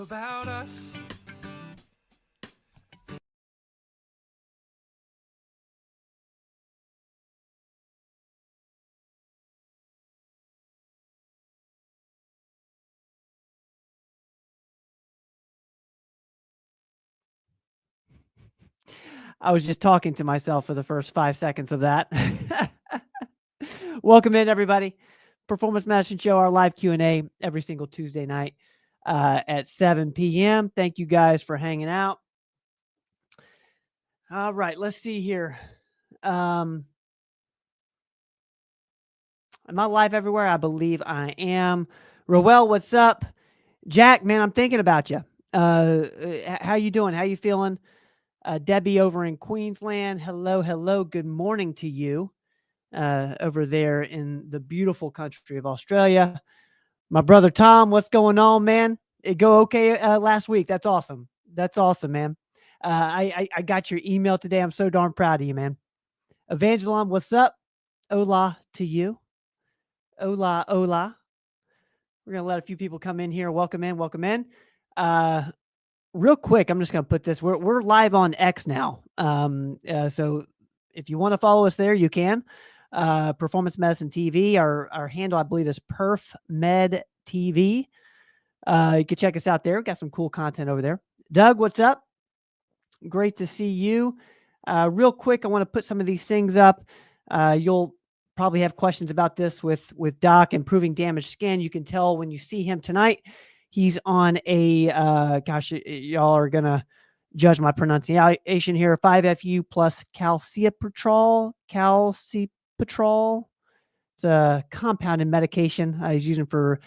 about us. I was just talking to myself for the first 5 seconds of that. Welcome in, everybody. Performance Medicine Show, our live Q&A every single Tuesday night at 7 p.m. Thank you guys for hanging out. All right, let's see here. Am I live everywhere? I believe I am. Roel, what's up? Jack, man, I'm thinking about you. How you doing? How you feeling? Debbie over in Queensland. Hello. Good morning to you over there in the beautiful country of Australia. My brother Tom, what's going on, man? It go okay last week. That's awesome. That's awesome, man. I got your email today. I'm so darn proud of you, man. Evangeline, what's up? Hola to you. Hola. We're going to let a few people come in here. Welcome in. Real quick, I'm just going to put this. We're live on X now. So if you want to follow us there, you can. Performance Medicine TV. Our handle, I believe, is PerfMed TV. You can check us out there. We've got some cool content over there. Doug, what's up? Great to see you. Real quick, I want to put some of these things up. You'll probably have questions about this with Doc improving damaged skin. You can tell when you see him tonight. He's on a, y'all are going to judge my pronunciation here, 5-FU plus calcipotriol. It's a compounded medication he's using for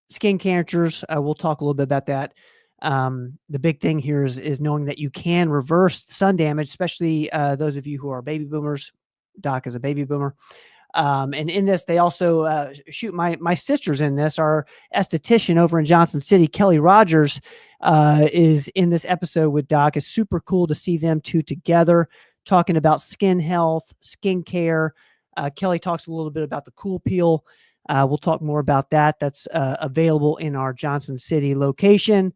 skin cancers. We'll talk a little bit about that. The big thing here is knowing that you can reverse sun damage, especially those of you who are baby boomers. Doc is a baby boomer. And in this, they also shoot my sister's in this. Our esthetician over in Johnson City, Kelly Rogers, is in this episode with Doc. It's super cool to see them two together talking about skin health, skin care. Kelly talks a little bit about the Cool Peel. We'll talk more about that. That's available in our Johnson City location.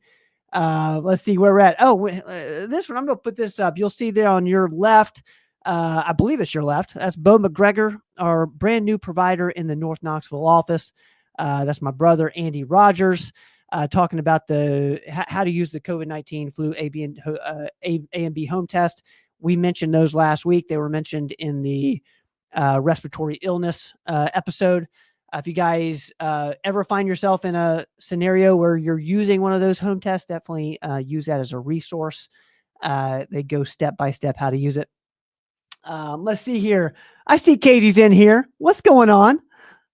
Let's see where we're at. Oh, this one, I'm going to put this up. You'll see there on your left. I believe it's your left. That's Bo McGregor, our brand new provider in the North Knoxville office. That's my brother, Andy Rogers, talking about how to use the COVID-19 flu A and B home test. We mentioned those last week. They were mentioned in the respiratory illness episode. If you guys ever find yourself in a scenario where you're using one of those home tests, definitely use that as a resource. They go step by step how to use it. Let's see here. I see Katie's in here. What's going on?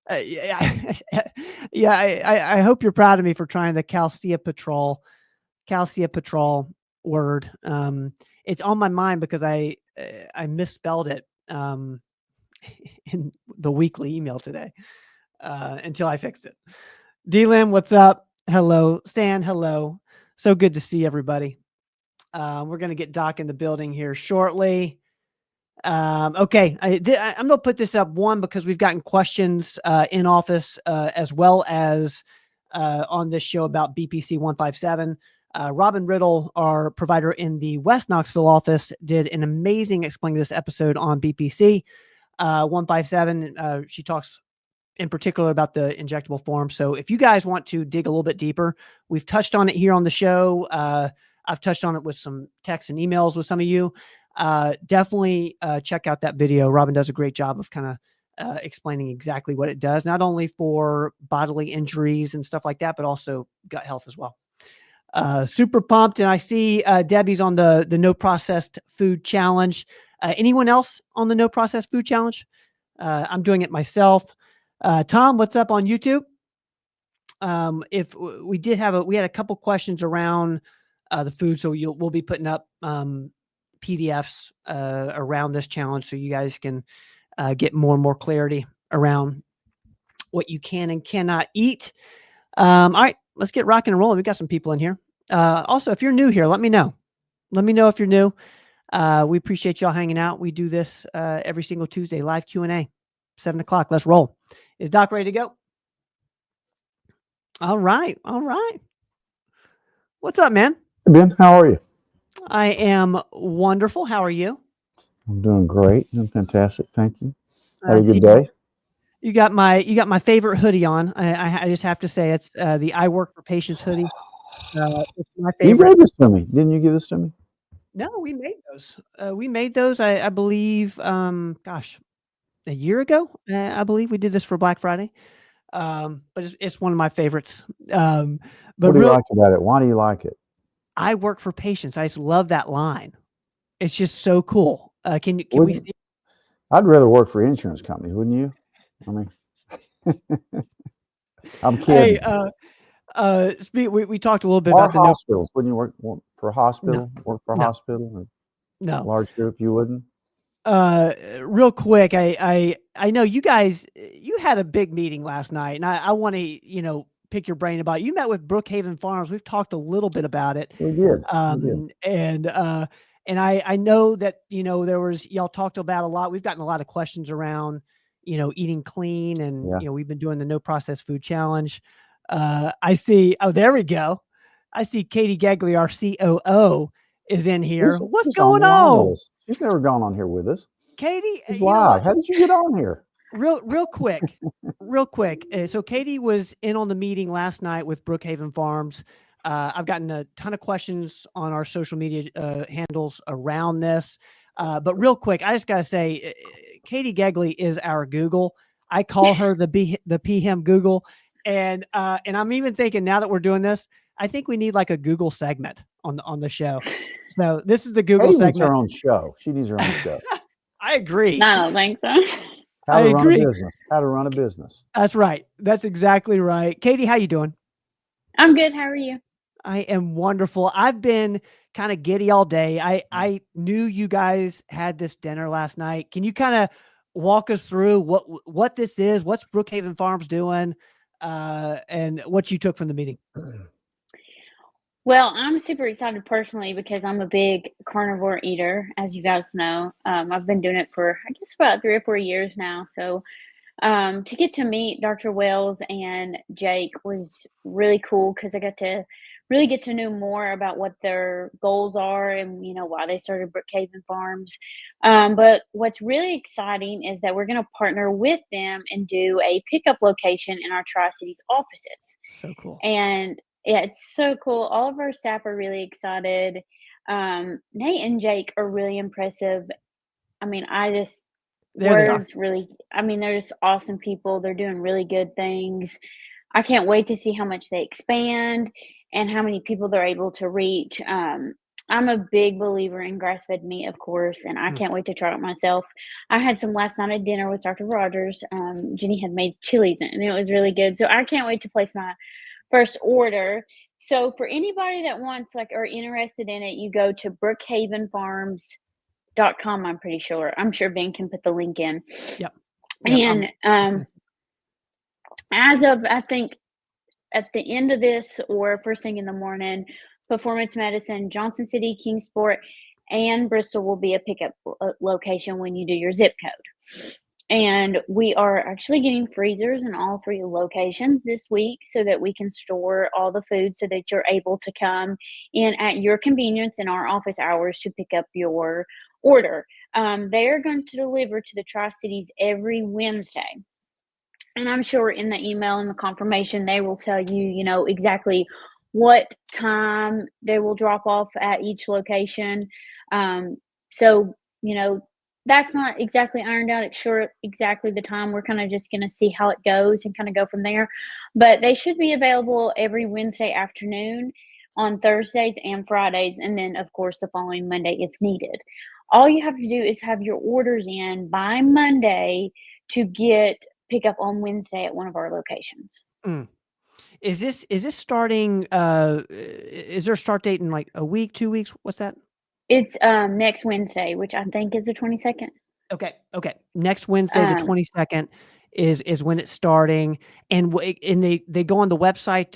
I hope you're proud of me for trying the calcipotriol word. It's on my mind because I misspelled it in the weekly email today until I fixed it. D-Lim, what's up? Hello. Stan, hello. So good to see everybody. We're going to get Doc in the building here shortly. Okay. I'm going to put this up, one, because we've gotten questions in office as well as on this show about BPC 157. Robin Riddle, our provider in the West Knoxville office, did an amazing Explain This episode on BPC 157. She talks in particular about the injectable form. So if you guys want to dig a little bit deeper, we've touched on it here on the show. I've touched on it with some texts and emails with some of you. Definitely check out that video. Robin does a great job of kind of explaining exactly what it does, not only for bodily injuries and stuff like that, but also gut health as well. Super pumped. And I see Debbie's on the no processed food challenge. Anyone else on the no processed food challenge? I'm doing it myself. Tom, what's up on YouTube? If we had a couple questions around the food, so we'll be putting up PDFs around this challenge so you guys can get more and more clarity around what you can and cannot eat. All right, let's get rocking and rolling. We got some people in here. Also, if you're new here, let me know. Let me know if you're new. We appreciate y'all hanging out. We do this every single Tuesday, live Q&A, 7 o'clock. Let's roll. Is Doc ready to go? All right. What's up, man? Hey, Ben, how are you? I am wonderful. How are you? I'm doing great. Doing fantastic. Thank you. Had I a see good day. you got my favorite hoodie on. I just have to say it's the I Work for Patients hoodie. It's my You favorite. gave this to me. Didn't you give this to me? No, we made those. We made those. I believe. Gosh, a year ago. I believe we did this for Black Friday. But it's one of my favorites. But What do you real, like about it? Why do you like it? I work for patients. I just love that line. It's just so cool. Can we Wouldn't see? I'd rather work for insurance companies, wouldn't you? I mean, I'm Hey, kidding. we talked a little bit Or about the no. hospitals. Wouldn't you work for a No, hospital? Work for a no, hospital? A no. large group? You wouldn't? Real quick, I know you guys. You had a big meeting last night, and I want to pick your brain about. You met with Brookhaven Farms. We've talked a little bit about it, We did. We did. um, and uh, and I know that there was y'all talked about a lot. We've gotten a lot of questions around eating clean, and Yeah. we've been doing the no processed food challenge. I see. Oh, there we go. I see Katie Gagley, our COO, is in here. What's She's on going the line with on, us. She's never gone on here with us. Katie? She's You know live. what? How did you get on here? Real quick. So Katie was in on the meeting last night with Brookhaven Farms. I've gotten a ton of questions on our social media handles around this. But real quick, I just gotta say, Katie Gagley is our Google. I call her the PM Google, and I'm even thinking now that we're doing this, I think we need like a Google segment on the show. So this is the Google Katie needs segment. her own show. She needs her own show. I agree. No, I don't think so. How I to run a agree. business. How to run a business. That's right. That's exactly right. Katie, how you doing? I'm good. How are you? I am wonderful. I've been kind of giddy all day. I knew you guys had this dinner last night. Can you kind of walk us through what this is? What's Brookhaven Farms doing? And what you took from the meeting? Well, I'm super excited personally because I'm a big carnivore eater, as you guys know. I've been doing it for, I guess, about 3 or 4 years now. So to get to meet Dr. Wells and Jake was really cool because I got to really get to know more about what their goals are and why they started Brookhaven Farms. But what's really exciting is that we're going to partner with them and do a pickup location in our Tri Cities offices. So cool. And yeah, it's so cool. All of our staff are really excited. Nate and Jake are really impressive. I mean, I just There they are. words really, I mean, they're just awesome people. They're doing really good things. I can't wait to see how much they expand and how many people they're able to reach. I'm a big believer in grass-fed meat, of course, and I Mm. can't wait to try it myself. I had some last night at dinner with Dr. Rogers. Jenny had made chilies and it was really good. So I can't wait to place my first order. So for anybody that wants like or interested in it, you go to brookhavenfarms.com. I'm pretty sure. I'm sure Ben can put the link in. Yep. Yep. And Okay. as of I think at the end of this or first thing in the morning, Performance Medicine, Johnson City, Kingsport, and Bristol will be a pickup location when you do your zip code. And we are actually getting freezers in all 3 locations this week so that we can store all the food so that you're able to come in at your convenience in our office hours to pick up your order. They are going to deliver to the Tri Cities every Wednesday. And I'm sure in the email and the confirmation, they will tell you, exactly what time they will drop off at each location. So, that's not exactly ironed out. It's sure exactly the time. We're kind of just going to see how it goes and kind of go from there. But they should be available every Wednesday afternoon, on Thursdays and Fridays, and then, of course, the following Monday if needed. All you have to do is have your orders in by Monday to get pick up on Wednesday at one of our locations. Mm. Is this starting? Is there a start date in like a week, 2 weeks? What's that? It's next Wednesday, which I think is the 22nd. Okay. Next Wednesday, the Um, 22nd is when it's starting, and they go on the website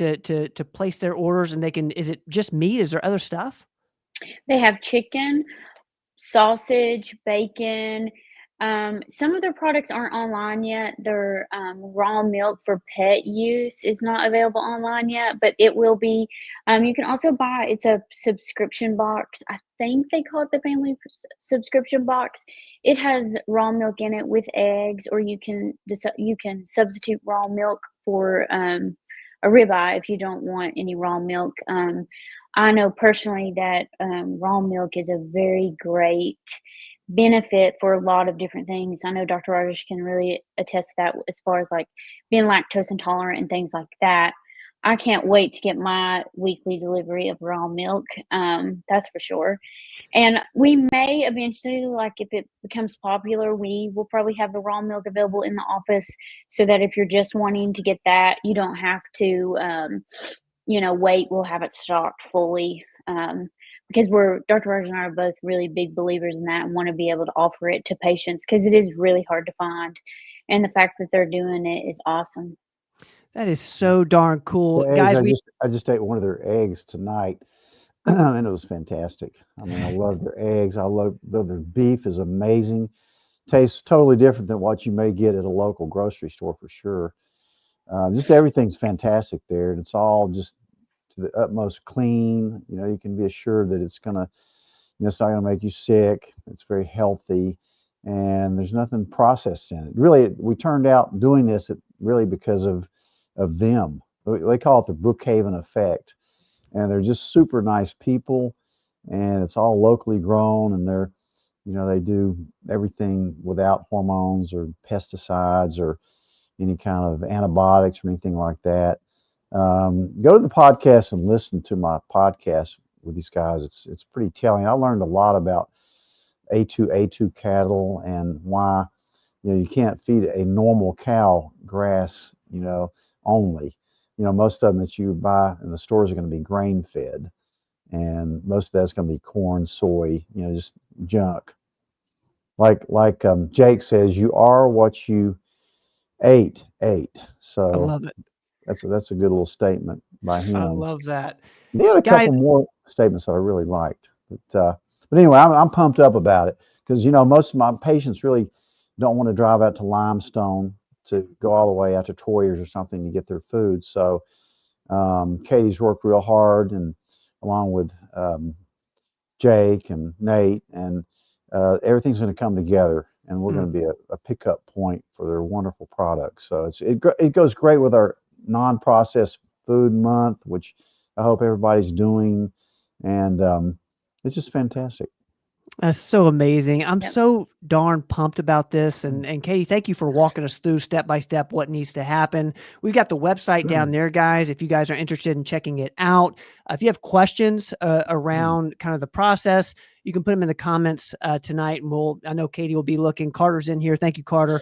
to place their orders, and they can. Is it just meat? Is there other stuff? they have chicken, sausage, bacon, Some of their products aren't online yet. Their raw milk for pet use is not available online yet, but it will be. You can also buy. It's a subscription box. I think they call it the family subscription box. It has raw milk in it with eggs, or you can substitute raw milk for a ribeye if you don't want any raw milk. I know personally that raw milk is a very great benefit for a lot of different things. I know Dr. Rogers can really attest to that as far as like being lactose intolerant and things like that. I can't wait to get my weekly delivery of raw milk. That's for sure. And we may eventually, like if it becomes popular, we will probably have the raw milk available in the office so that if you're just wanting to get that, you don't have to, wait. We'll have it stocked fully. Because Dr. Rogers and I are both really big believers in that and want to be able to offer it to patients because it is really hard to find. And the fact that they're doing it is awesome. That is so darn cool. The eggs, Guys, I just ate one of their eggs tonight, and it was fantastic. I mean, I love their eggs. I love their beef is amazing. Tastes totally different than what you may get at a local grocery store for sure. Just everything's fantastic there, and it's all just to the utmost clean. You can be assured that it's not gonna make you sick. It's very healthy, and there's nothing processed in it. Really, we turned out doing this really because of them. They call it the Brookhaven effect, and they're just super nice people, and it's all locally grown, and they do everything without hormones or pesticides or any kind of antibiotics or anything like that. Go to the podcast and listen to my podcast with these guys. It's pretty telling. I learned a lot about A2 cattle and why you can't feed a normal cow grass only. Most of them that you buy in the stores are going to be grain fed, and most of that's going to be corn, soy, just junk. Like Jake says, you are what you ate. I So love it. that's a good little statement by I him. love that. He had a Guys, couple more statements that I really liked, but anyway, I'm pumped up about it because most of my patients really don't want to drive out to Limestone to go all the way out to Troyers or something to get their food. So Katie's worked real hard, and along with Jake and Nate, and everything's going to come together, and we're going to be a pickup point for their wonderful products. So it goes great with our non-processed food month, which I hope everybody's doing, and it's just fantastic. that's so amazing. I'm Yep. so darn pumped about this. And Katie, thank you for walking us through step by step what needs to happen. We've got the website down there, guys, if you guys are interested in checking it out. If you have questions around kind of the process, you can put them in the comments tonight. And I know Katie will be looking. Carter's in here. Thank you, Carter.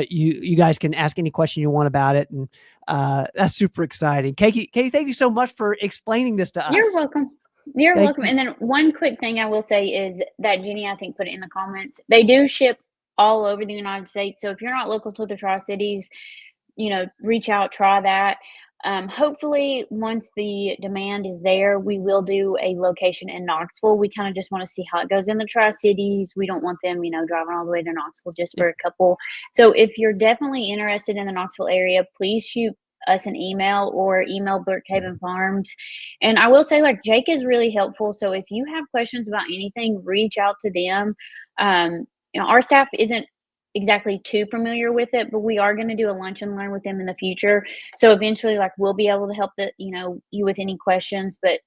You guys can ask any question you want about it. And that's super exciting. Katie, thank you so much for explaining this to us. You're welcome. You're Thank welcome. you. And then one quick thing I will say is that Jenny, I think, put it in the comments. They do ship all over the United States. So if you're not local to the Tri-Cities, reach out, try that. Hopefully, once the demand is there, we will do a location in Knoxville. We kind of just want to see how it goes in the Tri-Cities. We don't want them, driving all the way to Knoxville just for a couple. So if you're definitely interested in the Knoxville area, please shoot us an email or email Brookhaven Farms. And I will say, like, Jake is really helpful. So if you have questions about anything, reach out to them. Our staff isn't exactly too familiar with it, but we are going to do a lunch and learn with them in the future. So eventually, like, we'll be able to help you with any questions. But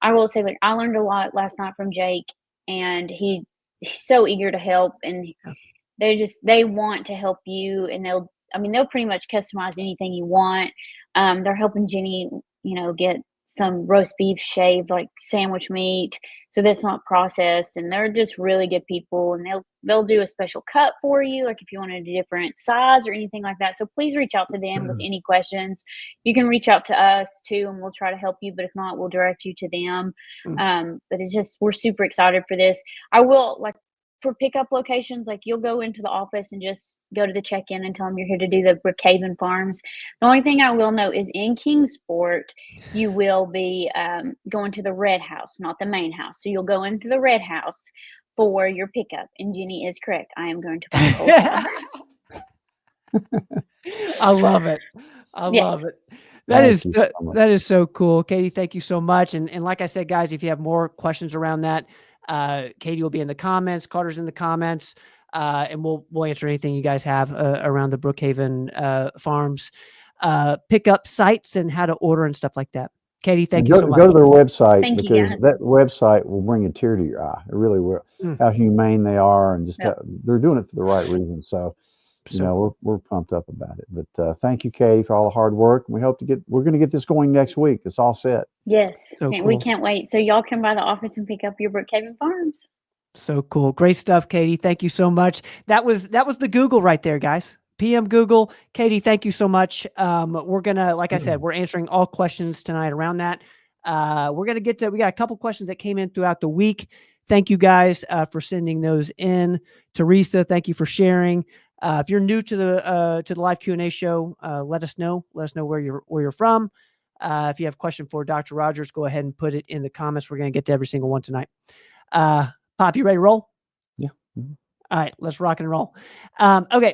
I will say, like, I learned a lot last night from Jake, and he's so eager to help, and they want to help you, and they'll pretty much customize anything you want. They're helping Jenny, get some roast beef shaved, like sandwich meat, so that's not processed. And they're just really good people, and they'll do a special cut for you, like if you wanted a different size or anything like that. So please reach out to them with any questions. You can reach out to us too, and we'll try to help you, but if not, we'll direct you to them. But it's just, we're super excited for this. I will, like, for pickup locations, like, you'll go into the office and just go to the check-in and tell them you're here to do the Brookhaven Farms. The only thing I will note is in Kingsport, you will be going to the red house, not the main house. So you'll go into the red house. for your pickup. And Jenny is correct. I am going to buy coleslaw. I love it. I Yes. love it. Thank you so much. That is so cool. Katie, thank you so much. And like I said, guys, if you have more questions around that, Katie will be in the comments, Carter's in the comments, and we'll answer anything you guys have around the Brookhaven Farms pickup sites and how to order and stuff like that. Katie, thank you so much. Go to their website Thank you, because guys. that website will bring a tear to your eye. It really will. Mm. How humane they are, and just Yep. they're doing it for the right reason. So, we're pumped up about it. But thank you, Katie, for all the hard work. We hope we're going to get this going next week. It's all set. Yes. So We cool. can't wait. So y'all come by the office and pick up your Brookhaven Farms. So cool. Great stuff, Katie. Thank you so much. That was the Google right there, guys. PM Google. Katie, thank you so much. We're gonna, like I said, we're answering all questions tonight around that. We're gonna we got a couple questions that came in throughout the week. Thank you guys for sending those in. Teresa, thank you for sharing. If you're new to the live Q&A show, let us know. Let us know where you're from. If you have a question for Dr. Rogers, go ahead and put it in the comments. We're gonna get to every single one tonight. Pop, you ready to roll? Yeah. Mhm. All right, let's rock and roll. Okay,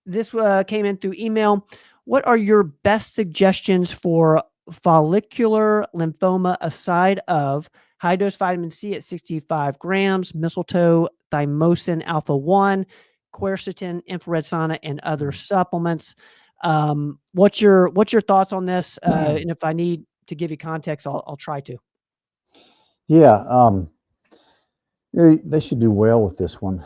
this came in through email. What are your best suggestions for follicular lymphoma aside of high dose vitamin C at 65 grams, mistletoe, thymosin alpha 1, quercetin, infrared sauna, and other supplements? What's your thoughts on this? And if I need to give you context, I'll try to. Yeah. They should do well with this one.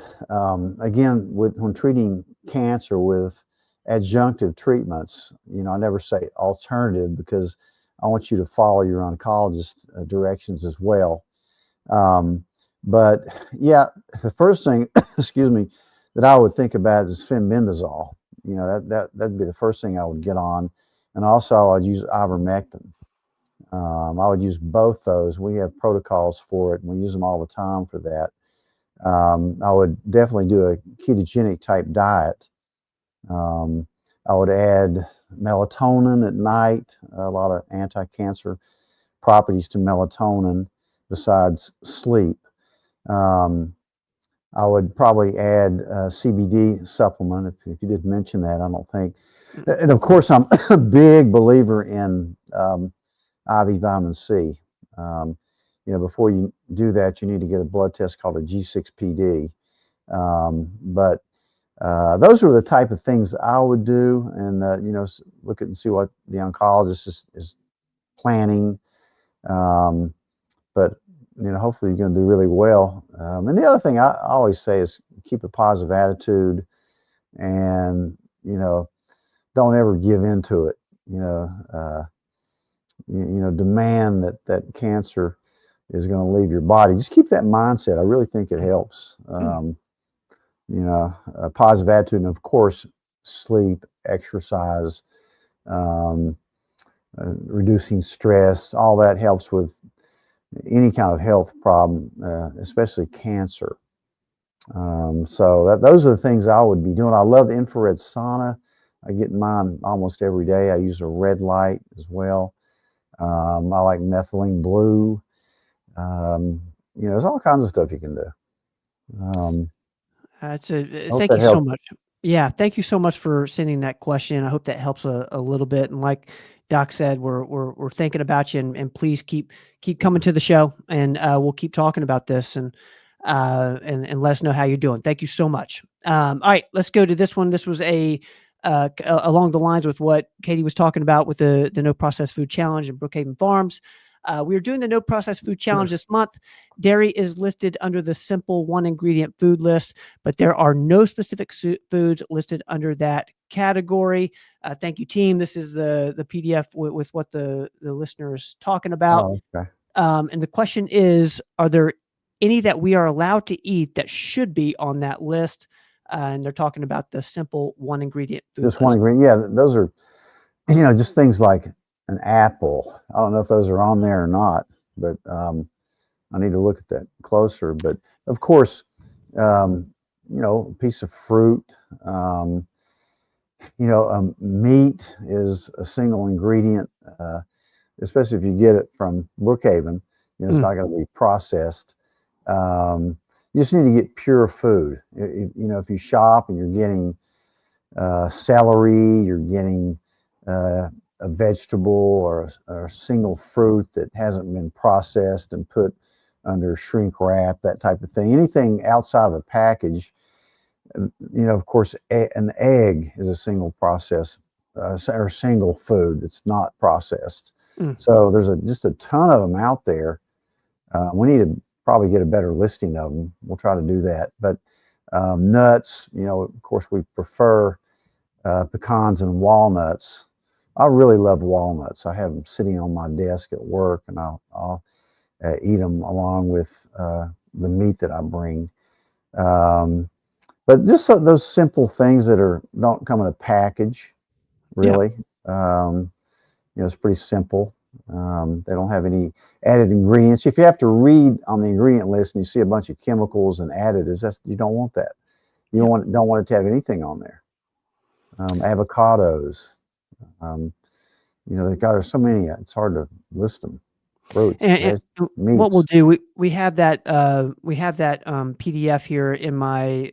Again, when treating cancer with adjunctive treatments, I never say alternative because I want you to follow your oncologist directions as well. But yeah, the first thing, excuse me, that I would think about is fenbendazole. That'd be the first thing I would get on, and also I'd use ivermectin. I would use both those. We have protocols for it, and we use them all the time for that. I would definitely do a ketogenic type diet. I would add melatonin at night, a lot of anti-cancer properties to melatonin besides sleep. I would probably add a CBD supplement, if you did mention that, I don't think. And of course, I'm a big believer in IV vitamin C. Before you do that, you need to get a blood test called a G6PD. But those are the type of things I would do, and look at and see what the oncologist is planning. But hopefully you're going to do really well. And the other thing I always say is keep a positive attitude, and don't ever give into it. Demand that cancer is going to leave your body. Just keep that mindset. I really think it helps. A positive attitude, and of course, sleep, exercise, reducing stress, all that helps with any kind of health problem, especially cancer. So those are the things I would be doing. I love the infrared sauna. I get mine almost every day. I use a red light as well. I like methylene blue. There's all kinds of stuff you can do. Thank that you so helps. much. Yeah, thank you so much for sending that question. I hope that helps a little bit. And like Doc said, we're thinking about you, and please keep coming to the show, and we'll keep talking about this and let us know how you're doing. Thank you so much. All right, let's go to this one. This was along the lines with what Katie was talking about with the No Processed Food Challenge in Brookhaven Farms. We're doing the No Processed Food Challenge this month. Dairy is listed under the simple 1-ingredient food list, but there are no specific foods listed under that category. Thank you, team. This is the PDF with what the listener is talking about. Oh, okay. And the question is, are there any that we are allowed to eat that should be on that list? And they're talking about the simple 1-ingredient food Just list. one ingredient. Yeah, those are, just things like an apple. I don't know if those are on there or not, but I need to look at that closer. But of course, a piece of fruit. Meat is a single ingredient, especially if you get it from Brookhaven. It's not going to be processed. You just need to get pure food. If you shop and you're getting celery, you're getting a vegetable or a single fruit that hasn't been processed and put under shrink wrap, that type of thing. Anything outside of the package, of course, an egg is a single process or single food that's not processed. Mm. So there's just a ton of them out there. We need to probably get a better listing of them. We'll try to do that. But nuts, of course, we prefer pecans and walnuts. I really love walnuts. I have them sitting on my desk at work, and I'll eat them along with the meat that I bring. But just those simple things that don't come in a package, really. It's pretty simple. They don't have any added ingredients. If you have to read on the ingredient list and you see a bunch of chemicals and additives, you don't want that. You don't want it to have anything on there. Avocados. There's so many. It's hard to list them. Fruits, And what we'll do, we have that PDF here in my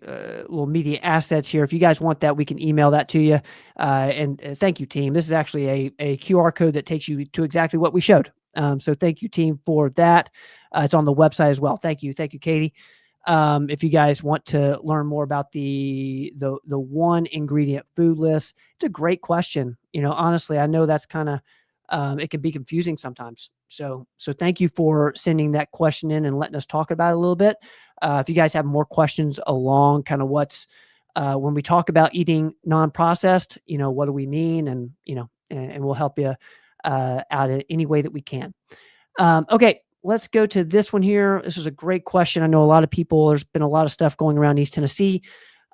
little media assets here. If you guys want that, we can email that to you. And thank you, team. This is actually a QR code that takes you to exactly what we showed. So thank you, team, for that. It's on the website as well. Thank you, Katie. If you guys want to learn more about the one ingredient food list, it's a great question. Honestly, I know that's kind of it can be confusing sometimes. So thank you for sending that question in and letting us talk about it a little bit. If you guys have more questions along kind of what's when we talk about eating non-processed, what do we mean? And, and we'll help you out in any way that we can. Okay, let's go to this one here. This is a great question. I know a lot of people, there's been a lot of stuff going around East Tennessee.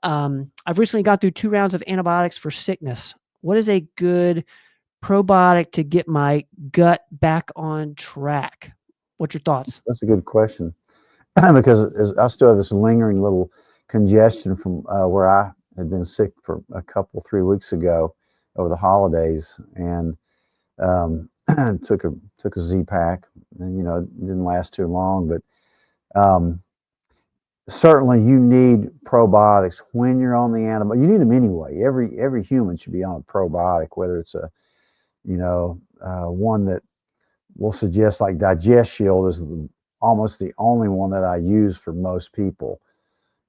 I've recently gone through 2 rounds of antibiotics for sickness. What is a good probiotic to get my gut back on track? What's your thoughts? That's a good question. Because I still have this lingering little congestion from where I had been sick for 3 weeks ago over the holidays, and took a Z-Pack, and it didn't last too long. But certainly you need probiotics when you're on the antibiotic. You need them anyway. Every human should be on a probiotic, whether it's one that will suggest, like Digest Shield is almost the only one that I use for most people,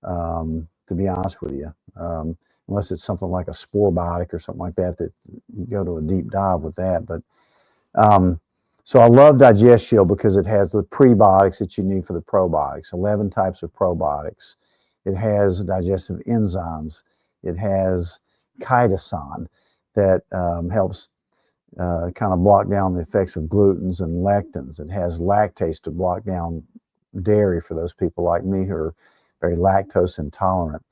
to be honest with you, unless it's something like a spore biotic or something like that you go to a deep dive with that. But so I love Digest Shield because it has the prebiotics that you need for the probiotics, 11 types of probiotics. It has digestive enzymes. It has chitosan that helps kind of block down the effects of glutens and lectins. It has lactase to block down dairy for those people like me who are very lactose intolerant.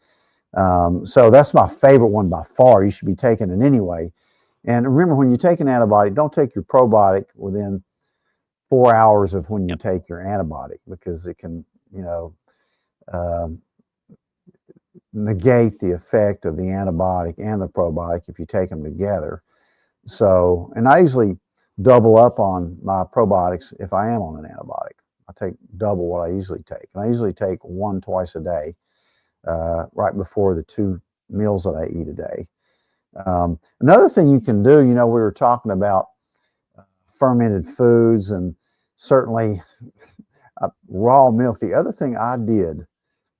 So that's my favorite one by far. You should be taking it anyway. And remember, when you take an antibiotic, don't take your probiotic within 4 hours of when you take your antibiotic, because it can, negate the effect of the antibiotic and the probiotic if you take them together. So, and I usually double up on my probiotics if I am on an antibiotic. I take double what I usually take. And I usually take 1 twice a day, right before the 2 meals that I eat a day. Another thing you can do, we were talking about fermented foods and certainly raw milk. The other thing I did,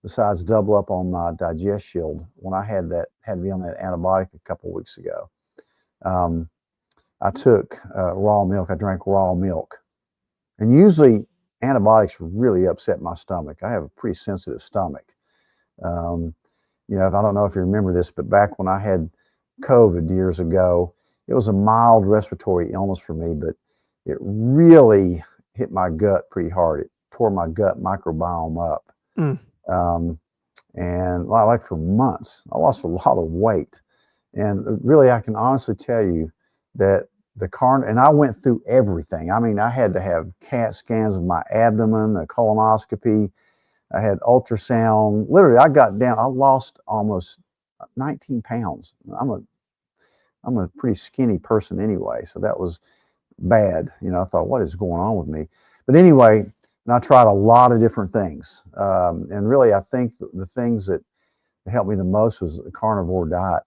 besides double up on my Digest Shield, when I had to be on that antibiotic a couple of weeks ago, I took raw milk. I drank raw milk. And usually antibiotics really upset my stomach. I have a pretty sensitive stomach. I don't know if you remember this, but back when I had COVID years ago, it was a mild respiratory illness for me, but it really hit my gut pretty hard. It tore my gut microbiome up. And like for months, I lost a lot of weight. And really, I can honestly tell you that and I went through everything. I mean, I had to have CAT scans of my abdomen, a colonoscopy. I had ultrasound. Literally, I lost almost 19 pounds. I'm a pretty skinny person anyway, so that was bad. I thought, what is going on with me? But anyway, And I tried a lot of different things. And really, I think the things that helped me the most was the carnivore diet.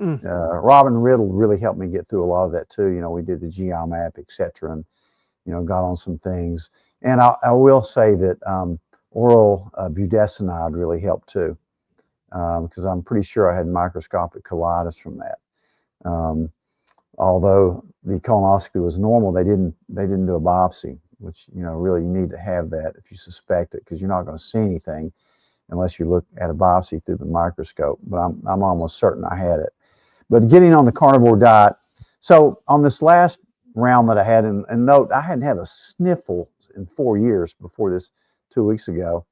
Mm. Robin Riddle really helped me get through a lot of that too. We did the GI map, etc., and got on some things. And I will say that oral budesonide really helped too, because I'm pretty sure I had microscopic colitis from that. Although the colonoscopy was normal, they didn't do a biopsy, which really you need to have that if you suspect it, because you're not going to see anything unless you look at a biopsy through the microscope. But I'm almost certain I had it. But getting on the carnivore diet, so on this last round that I had, and note, I hadn't had a sniffle in 4 years before this 2 weeks ago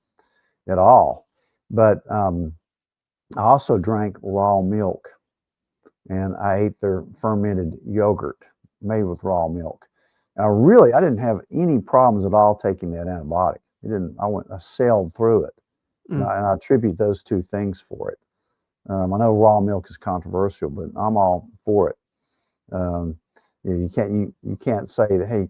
at all. But I also drank raw milk, and I ate their fermented yogurt made with raw milk. And I didn't have any problems at all taking that antibiotic. I sailed through it. And I attribute those two things for it. I know raw milk is controversial, but I'm all for it. You can't say that, hey,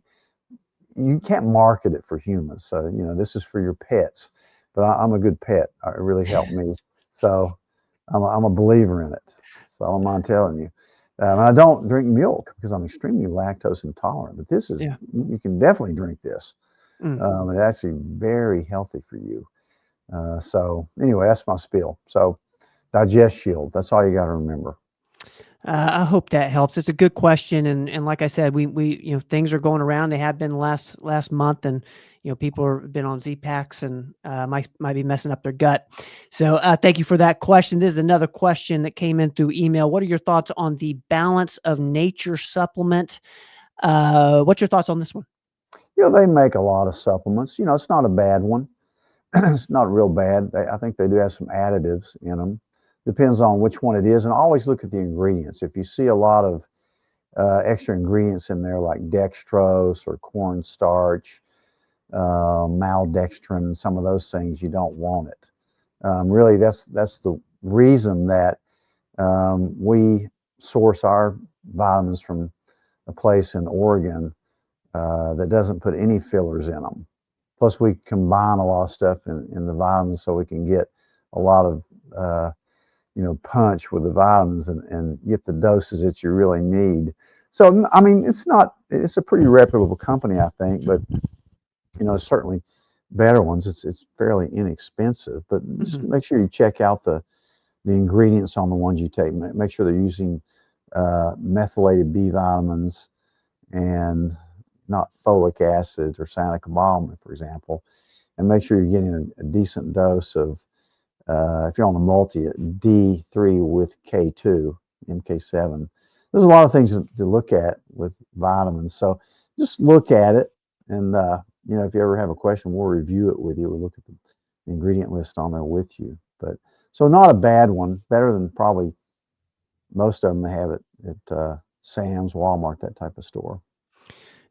you can't market it for humans. So this is for your pets. But I'm a good pet. It really helped me. So I'm a believer in it. So I don't mind telling you. And I don't drink milk because I'm extremely lactose intolerant. But this is you can definitely drink this. It's actually very healthy for you. So anyway, that's my spiel. So Digest Shield, that's all you got to remember. I hope that helps. It's a good question, and like I said, we things are going around. They have been last month, and people have been on Z-Paks and might be messing up their gut. So thank you for that question. This is another question that came in through email. What are your thoughts on the Balance of Nature supplement? What's your thoughts on this one? They make a lot of supplements. It's not a bad one. It's not real bad. I think they do have some additives in them. Depends on which one it is, and always look at the ingredients. If you see a lot of extra ingredients in there, like dextrose or cornstarch, maltodextrin, some of those things, you don't want it. Really, that's the reason that we source our vitamins from a place in Oregon that doesn't put any fillers in them. Plus, we combine a lot of stuff in the vitamins so we can get a lot of punch with the vitamins and get the doses that you really need. So, I mean, it's a pretty reputable company, I think, but, certainly better ones. It's fairly inexpensive, but just make sure you check out the ingredients on the ones you take. Make sure they're using methylated B vitamins and not folic acid or cyanocobalamin, for example, and make sure you're getting a decent dose of, if you're on the multi, D3 with K2, MK7. There's a lot of things to look at with vitamins. So just look at it. And, if you ever have a question, we'll review it with you. We'll look at the ingredient list on there with you. But so not a bad one, better than probably most of them they have it at Sam's, Walmart, that type of store.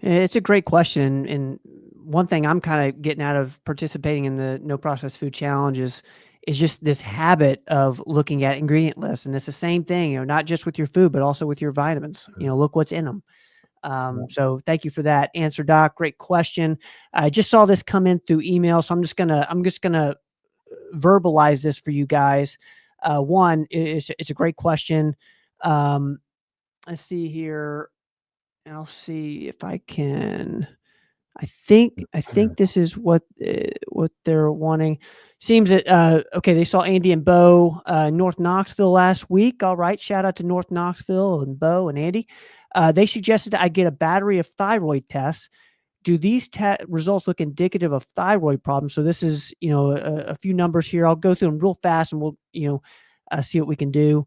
It's a great question. And one thing I'm kind of getting out of participating in the No Processed Food Challenge is just this habit of looking at ingredient lists. And it's the same thing, not just with your food, but also with your vitamins. Look what's in them. So thank you for that answer, Doc. Great question. I just saw this come in through email, so I'm just gonna verbalize this for you guys. One, it's a great question. Let's see here. I'll see if I can. I think this is what they're wanting. Seems that okay. They saw Andy and Bo North Knoxville last week. All right, shout out to North Knoxville and Bo and Andy. They suggested I get a battery of thyroid tests. Do these results look indicative of thyroid problems? So this is a few numbers here. I'll go through them real fast, and we'll see what we can do.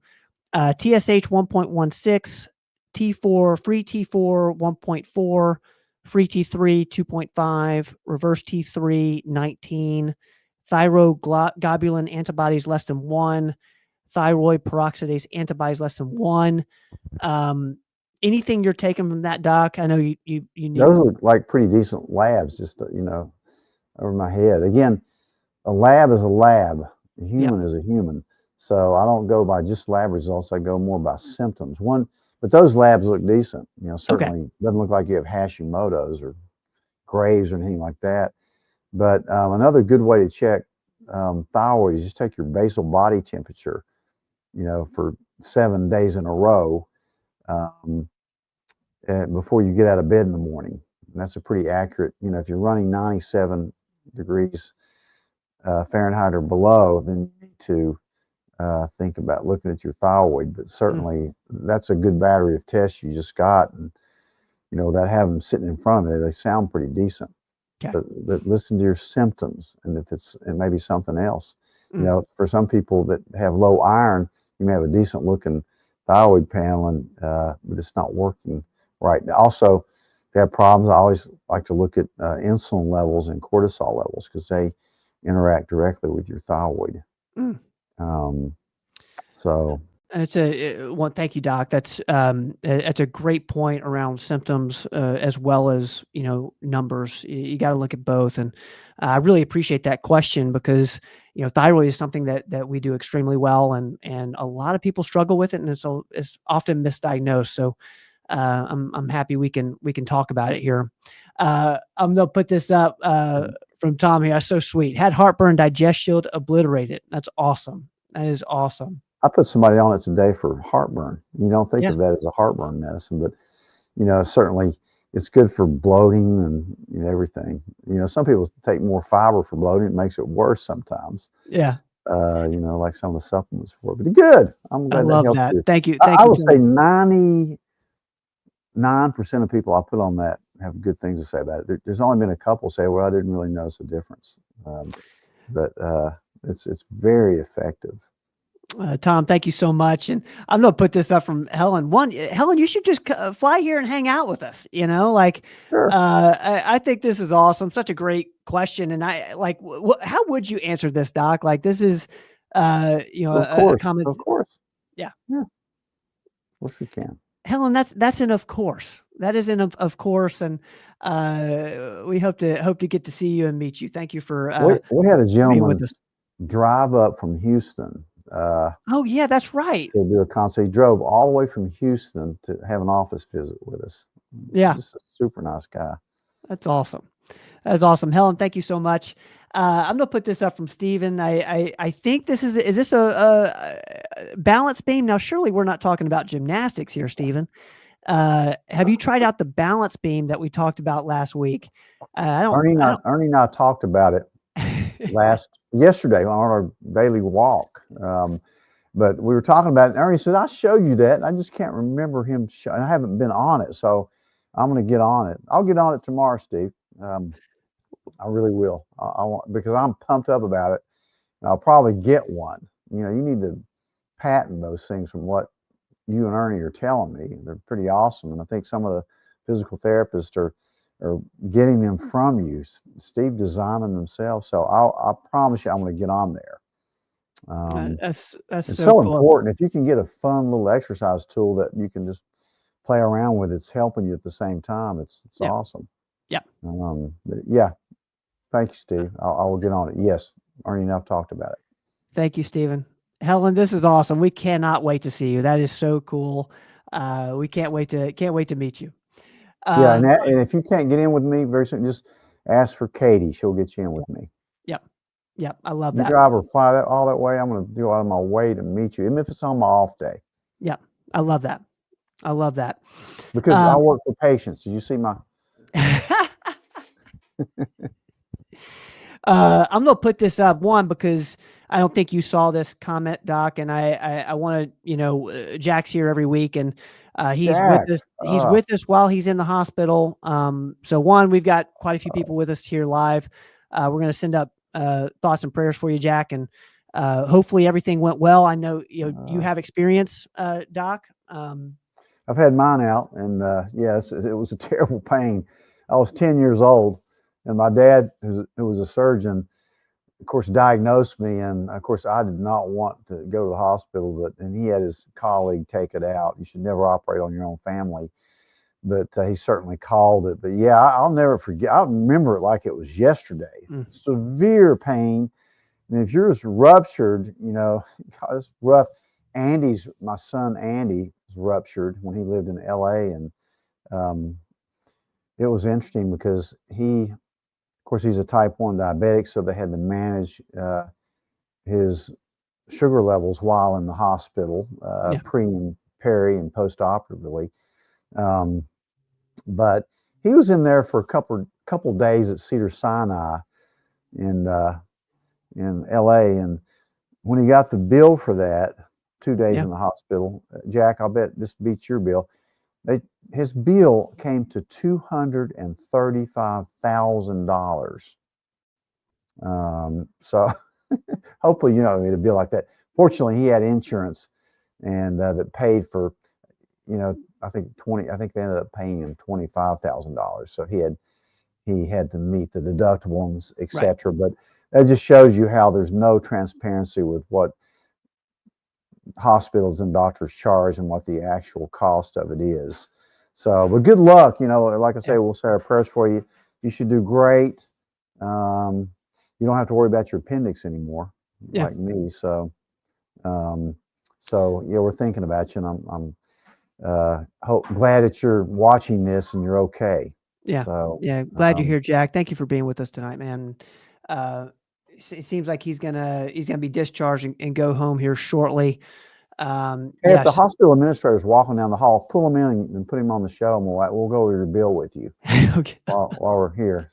TSH 1.16, T4 free T4 1.4. Free T3, 2.5, reverse T3, 19, thyroglobulin antibodies less than 1, thyroid peroxidase antibodies less than 1. Anything you're taking from that, Doc? I know you need. Those look like pretty decent labs, just over my head. Again, a lab is a lab. A human is a human. So I don't go by just lab results. I go more by symptoms. But those labs look decent. Certainly doesn't look like you have Hashimoto's or Graves or anything like that. But another good way to check thyroid is just take your basal body temperature, for 7 days in a row, um, before you get out of bed in the morning. And that's a pretty accurate, if you're running 97 degrees Fahrenheit or below, then you need to think about looking at your thyroid. But certainly that's a good battery of tests you just got. And, without having them sitting in front of it, they sound pretty decent. Okay. But listen to your symptoms, and if it may be something else. For some people that have low iron, you may have a decent looking thyroid panel, but it's not working right. Also, if you have problems, I always like to look at insulin levels and cortisol levels, because they interact directly with your thyroid. So It's well, thank you, Doc. That's a great point around symptoms as well as numbers. You got to look at both, and I really appreciate that question, because thyroid is something that we do extremely well, and a lot of people struggle with it, and it's often misdiagnosed. So I'm happy we can talk about it here. I'm gonna put this up from Tom here. That's so sweet. Had heartburn, digest shield obliterated. That's awesome. That is awesome. I put somebody on it today for heartburn. You don't think Yeah. of that as a heartburn medicine, but certainly it's good for bloating and everything. Some people take more fiber for bloating; it makes it worse sometimes. Yeah. Like some of the supplements for it. But good. I'm I glad love helped that. you. Thank you. I you, would say Tom. 99% of people I put on that have good things to say about it. There's only been a couple say, "Well, I didn't really notice a difference," but it's very effective. Tom, thank you so much. And I'm going to put this up from Helen. Helen, you should just fly here and hang out with us. Sure. I think this is awesome. Such a great question. And I like, how would you answer this, Doc? Like, this is, Of a course, comment. of course. Yeah. Of course we can. Helen, that's an of course. That is an of course, and we hope to get to see you and meet you. Thank you for We had a being gentleman with us. drive up from Houston Oh yeah, that's right. to do a concert. He drove all the way from Houston to have an office visit with us. Yeah. Just a super nice guy. That's awesome. That's awesome. Helen, thank you so much. I'm gonna put this up from Steven. I think is this a balance beam? Now, surely we're not talking about gymnastics here, Steven. Have you tried out the balance beam that we talked about last week? Ernie and I talked about it yesterday on our daily walk. But we were talking about it, and Ernie said, "I showed you that." And I just can't remember him I haven't been on it, so I'm going to get on it. I'll get on it tomorrow, Steve. I really will. I want, because I'm pumped up about it, and I'll probably get one. You need to patent those things from what you and Ernie are telling me. They're pretty awesome, and I think some of the physical therapists are getting them from you. Steve designed them himself, so I promise you, I'm going to get on there. That's it's so so cool. important. If you can get a fun little exercise tool that you can just play around with, it's helping you at the same time. It's Yeah. awesome. Yeah. Yeah. Thank you, Steve. I will get on it. Yes, Ernie and I've talked about it. Thank you, Steven. Helen, this is awesome. We cannot wait to see you. That is so cool. We can't wait to meet you. Yeah, and if you can't get in with me very soon, just ask for Katie. She'll get you in with me. Yep. I love You that. drive or fly all that way, I'm going to do out of my way to meet you, even if it's on my off day. Yeah, I love that. Because I work for patients. Did you see my? I'm gonna put this up because I don't think you saw this comment, Doc, and I want to, Jack's here every week, and he's Jack. with us. He's with us while he's in the hospital. So we've got quite a few people with us here live. We're gonna send up thoughts and prayers for you, Jack, and hopefully everything went well. I know you have experience, Doc. I've had mine out, and yes, it was a terrible pain. I was 10 years old, and my dad, who was a surgeon, of course, diagnosed me. And of course, I did not want to go to the hospital, and he had his colleague take it out. You should never operate on your own family. But he certainly called it. But yeah, I'll never forget. I remember it like it was yesterday. Severe pain. And if yours ruptured, it's rough. My son Andy was ruptured when he lived in LA, and it was interesting because he Of course, he's a type 1 diabetic, so they had to manage his sugar levels while in the hospital, Yeah. pre and peri and post-operatively. But he was in there for a couple days at Cedars-Sinai in LA, and when he got the bill for that, 2 days Yeah. in the hospital, Jack, I'll bet this beats your bill. His bill came to $235,000. So hopefully you don't need a bill like that. Fortunately, he had insurance, and that paid for, I think they ended up paying him $25,000. So he had to meet the deductibles, et Right. cetera. But that just shows you how there's no transparency with what hospitals and doctors charge and what the actual cost of it is. So, but good luck. Like I say, we'll say our prayers for you. You should do great. You don't have to worry about your appendix anymore, Yeah. like me. So, yeah, we're thinking about you, and I'm glad that you're watching this and you're okay. Yeah. So, Yeah. Glad you're here, Jack. Thank you for being with us tonight, man. It seems like he's gonna be discharged and go home here shortly. Hey, Yes. if the hospital administrator is walking down the hall, pull him in and put him on the show, and we'll go over your bill with you Okay. while we're here.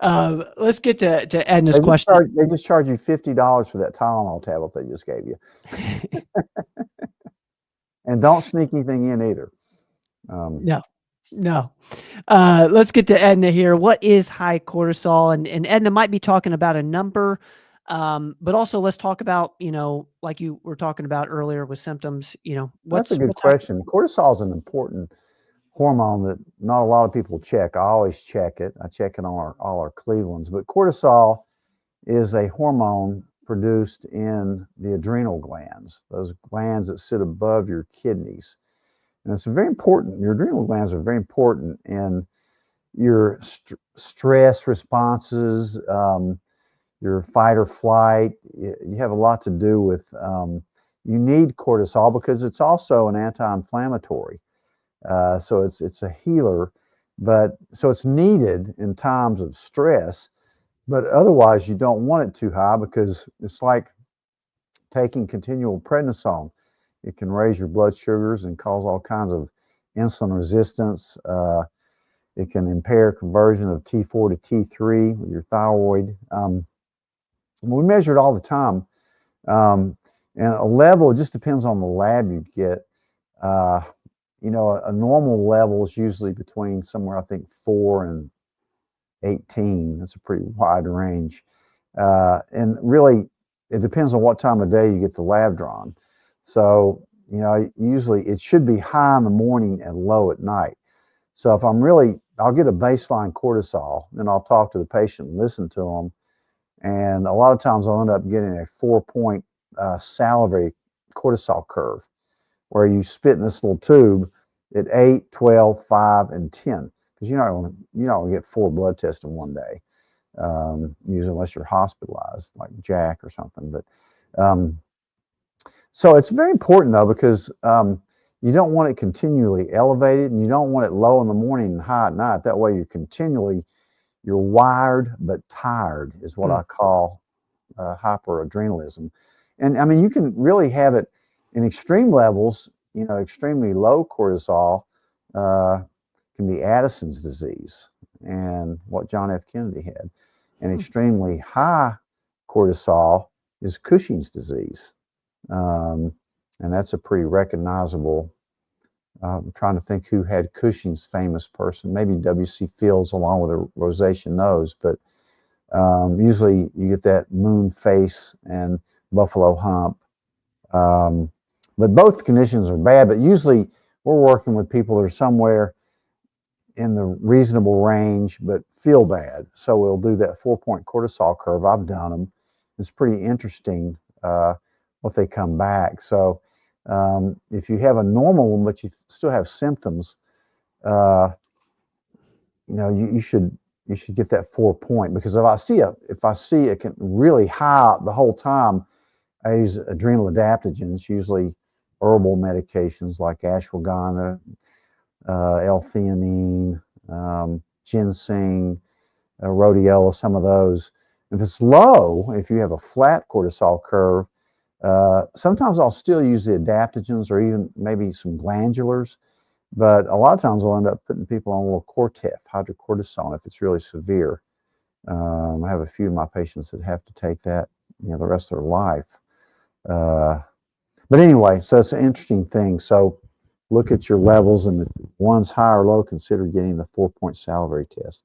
Let's get to Edna's question. They just charge you $50 for that Tylenol tablet they just gave you, and don't sneak anything in either. No. Let's get to Edna here. What is high cortisol? And Edna might be talking about a number, but also let's talk about, like you were talking about earlier with symptoms, That's a good question. Cortisol is an important hormone that not a lot of people check. I always check it. I check it on all our Clevelands. But cortisol is a hormone produced in the adrenal glands, those glands that sit above your kidneys. And it's very important. Your adrenal glands are very important in your stress responses, your fight or flight. You have a lot to do with, you need cortisol because it's also an anti-inflammatory. So it's a healer, so it's needed in times of stress, but otherwise you don't want it too high because it's like taking continual prednisone. It can raise your blood sugars and cause all kinds of insulin resistance. It can impair conversion of T4 to T3 with your thyroid. We measure it all the time. And a level, it just depends on the lab you get. A normal level is usually between somewhere, I think, 4 and 18. That's a pretty wide range. And really, it depends on what time of day you get the lab drawn. So, usually it should be high in the morning and low at night. So if I'll get a baseline cortisol, then I'll talk to the patient and listen to them. And a lot of times I'll end up getting a 4-point salivary cortisol curve, where you spit in this little tube at 8, 12, 5, and 10. Because you're not going to get 4 blood tests in one day, usually unless you're hospitalized, like Jack or something. But so it's very important, though, because you don't want it continually elevated, and you don't want it low in the morning and high at night. That way you're wired but tired is what I call hyperadrenalism. And I mean, you can really have it in extreme levels. Extremely low cortisol can be Addison's disease and what John F. Kennedy had. And extremely high cortisol is Cushing's disease. And that's a pretty recognizable. I'm trying to think who had Cushing's famous person. Maybe W.C. Fields along with a rosacea nose, but usually you get that moon face and buffalo hump. But both conditions are bad, but usually we're working with people that are somewhere in the reasonable range but feel bad. So we'll do that 4-point cortisol curve. I've done them. It's pretty interesting what they come back. So if you have a normal one but you still have symptoms, you should get that 4-point, because if I see it can really high the whole time, I use adrenal adaptogens, usually herbal medications like ashwagandha, L-theanine, ginseng, rhodiola, some of those. If it's low, if you have a flat cortisol curve, sometimes I'll still use the adaptogens or even maybe some glandulars, but a lot of times I'll end up putting people on a little Cortef, hydrocortisone, if it's really severe. I have a few of my patients that have to take that, the rest of their life. But anyway, so it's an interesting thing. So look at your levels, and if one's high or low, consider getting the 4-point salivary test.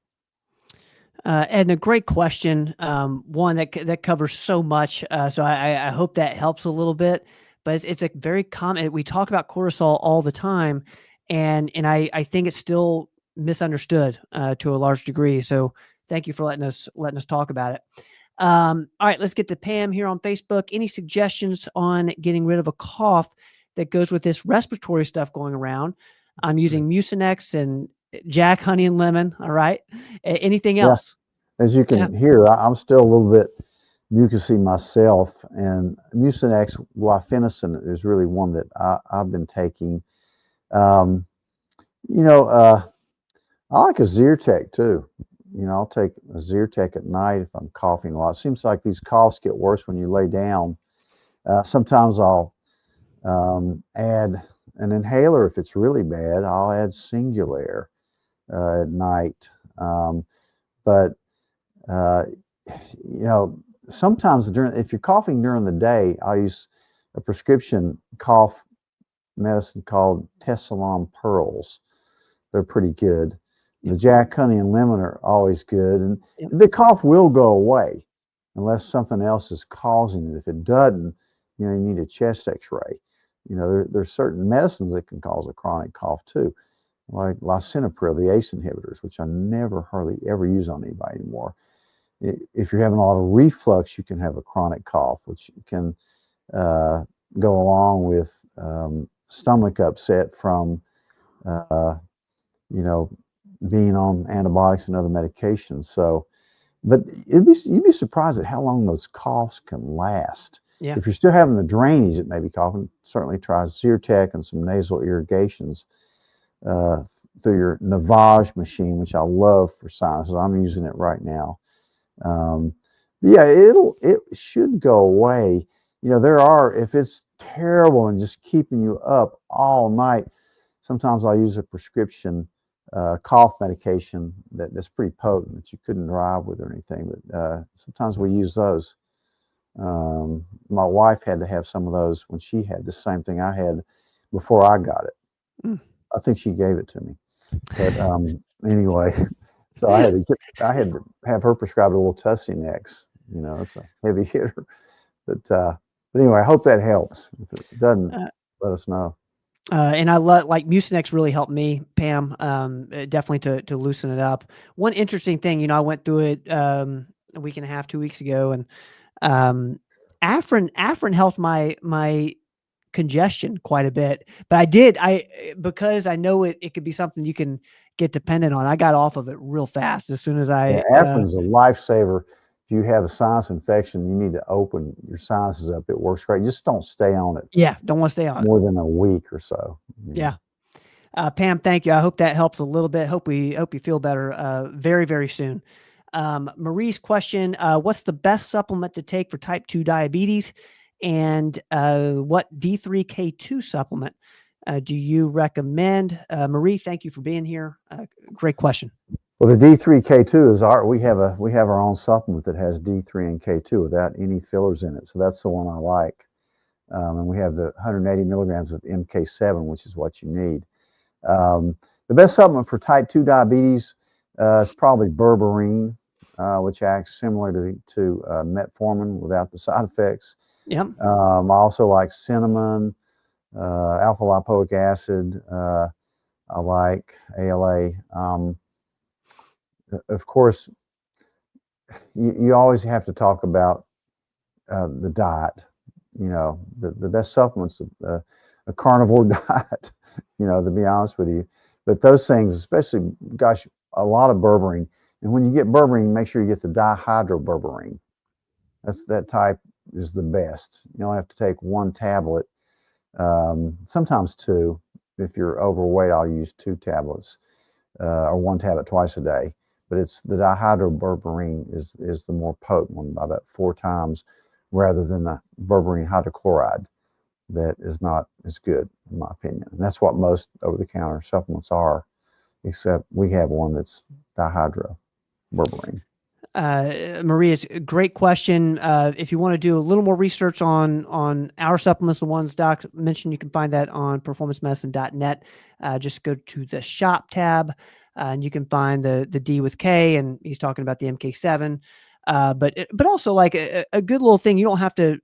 And a great question. One that covers so much. So I hope that helps a little bit. But it's a very common. We talk about cortisol all the time, and I think it's still misunderstood to a large degree. So thank you for letting us talk about it. All right, let's get to Pam here on Facebook. Any suggestions on getting rid of a cough that goes with this respiratory stuff going around? I'm using Mucinex and Jack, honey, and lemon. All right. Anything else? As you can hear, I'm still a little bit mucousy myself, and Mucinex, guaifenesin is really one that I've been taking. I like a Zyrtec too. I'll take a Zyrtec at night if I'm coughing a lot. It seems like these coughs get worse when you lay down. Sometimes I'll add an inhaler if it's really bad. I'll add Singulair at night. Sometimes if you're coughing during the day, I'll use a prescription cough medicine called Tessalon Pearls. They're pretty good. The Jack, honey, and lemon are always good, and the cough will go away unless something else is causing it. If it doesn't, you need a chest X-ray. There's certain medicines that can cause a chronic cough too, like lisinopril, the ACE inhibitors, which I never hardly ever use on anybody anymore. If you're having a lot of reflux, you can have a chronic cough, which can go along with stomach upset from, being on antibiotics and other medications. So, but you'd be surprised at how long those coughs can last. Yeah. If you're still having the drainage, it may be coughing. Certainly try Zyrtec and some nasal irrigations through your Navage machine, which I love for sinuses. I'm using it right now. It should go away. If it's terrible and just keeping you up all night, sometimes I'll use a prescription cough medication that's pretty potent that you couldn't drive with or anything, but sometimes we use those. My wife had to have some of those when she had the same thing I had before I got it. I think she gave it to me, but anyway, so I had to have her prescribed a little Tussinex. It's a heavy hitter, but anyway, I hope that helps. If it doesn't, let us know. And I love, Mucinex really helped me, Pam, definitely to loosen it up. One interesting thing, I went through it a week and a half, 2 weeks ago, and Afrin helped my congestion quite a bit. But because I know it could be something you can get dependent on, I got off of it real fast as soon as Afrin's a lifesaver. If you have a sinus infection, you need to open your sinuses up. It works great. Just don't stay on it. Yeah, don't want to stay on more than a week or so. Yeah. Pam, thank you. I hope that helps a little bit. Hope you feel better very, very soon. Marie's question, what's the best supplement to take for type 2 diabetes? And what D3K2 supplement do you recommend? Marie, thank you for being here. Great question. Well, the D3K2 is we have our own supplement that has D3 and K2 without any fillers in it. So that's the one I like. And we have the 180 milligrams of MK7, which is what you need. The best supplement for type 2 diabetes is probably berberine, which acts similar to metformin without the side effects. Yep. I also like cinnamon, alpha lipoic acid. I like ALA. Of course, you always have to talk about the diet. The best supplements, a carnivore diet, to be honest with you. But those things, especially, gosh, a lot of berberine. And when you get berberine, make sure you get the dihydroberberine. That type is the best. You only have to take 1 tablet, sometimes 2. If you're overweight, I'll use 2 tablets. or 1 tablet twice a day. But it's the dihydroberberine is the more potent one by about 4 times, rather than the berberine hydrochloride that is not as good, in my opinion. And that's what most over-the-counter supplements are, except we have one that's dihydroberberine. Maria, it's a great question. If you want to do a little more research on our supplements, the ones Doc mentioned, you can find that on performancemedicine.net. Just go to the shop tab, and you can find the D with K, and he's talking about the MK7. But also like a good little thing. You don't have to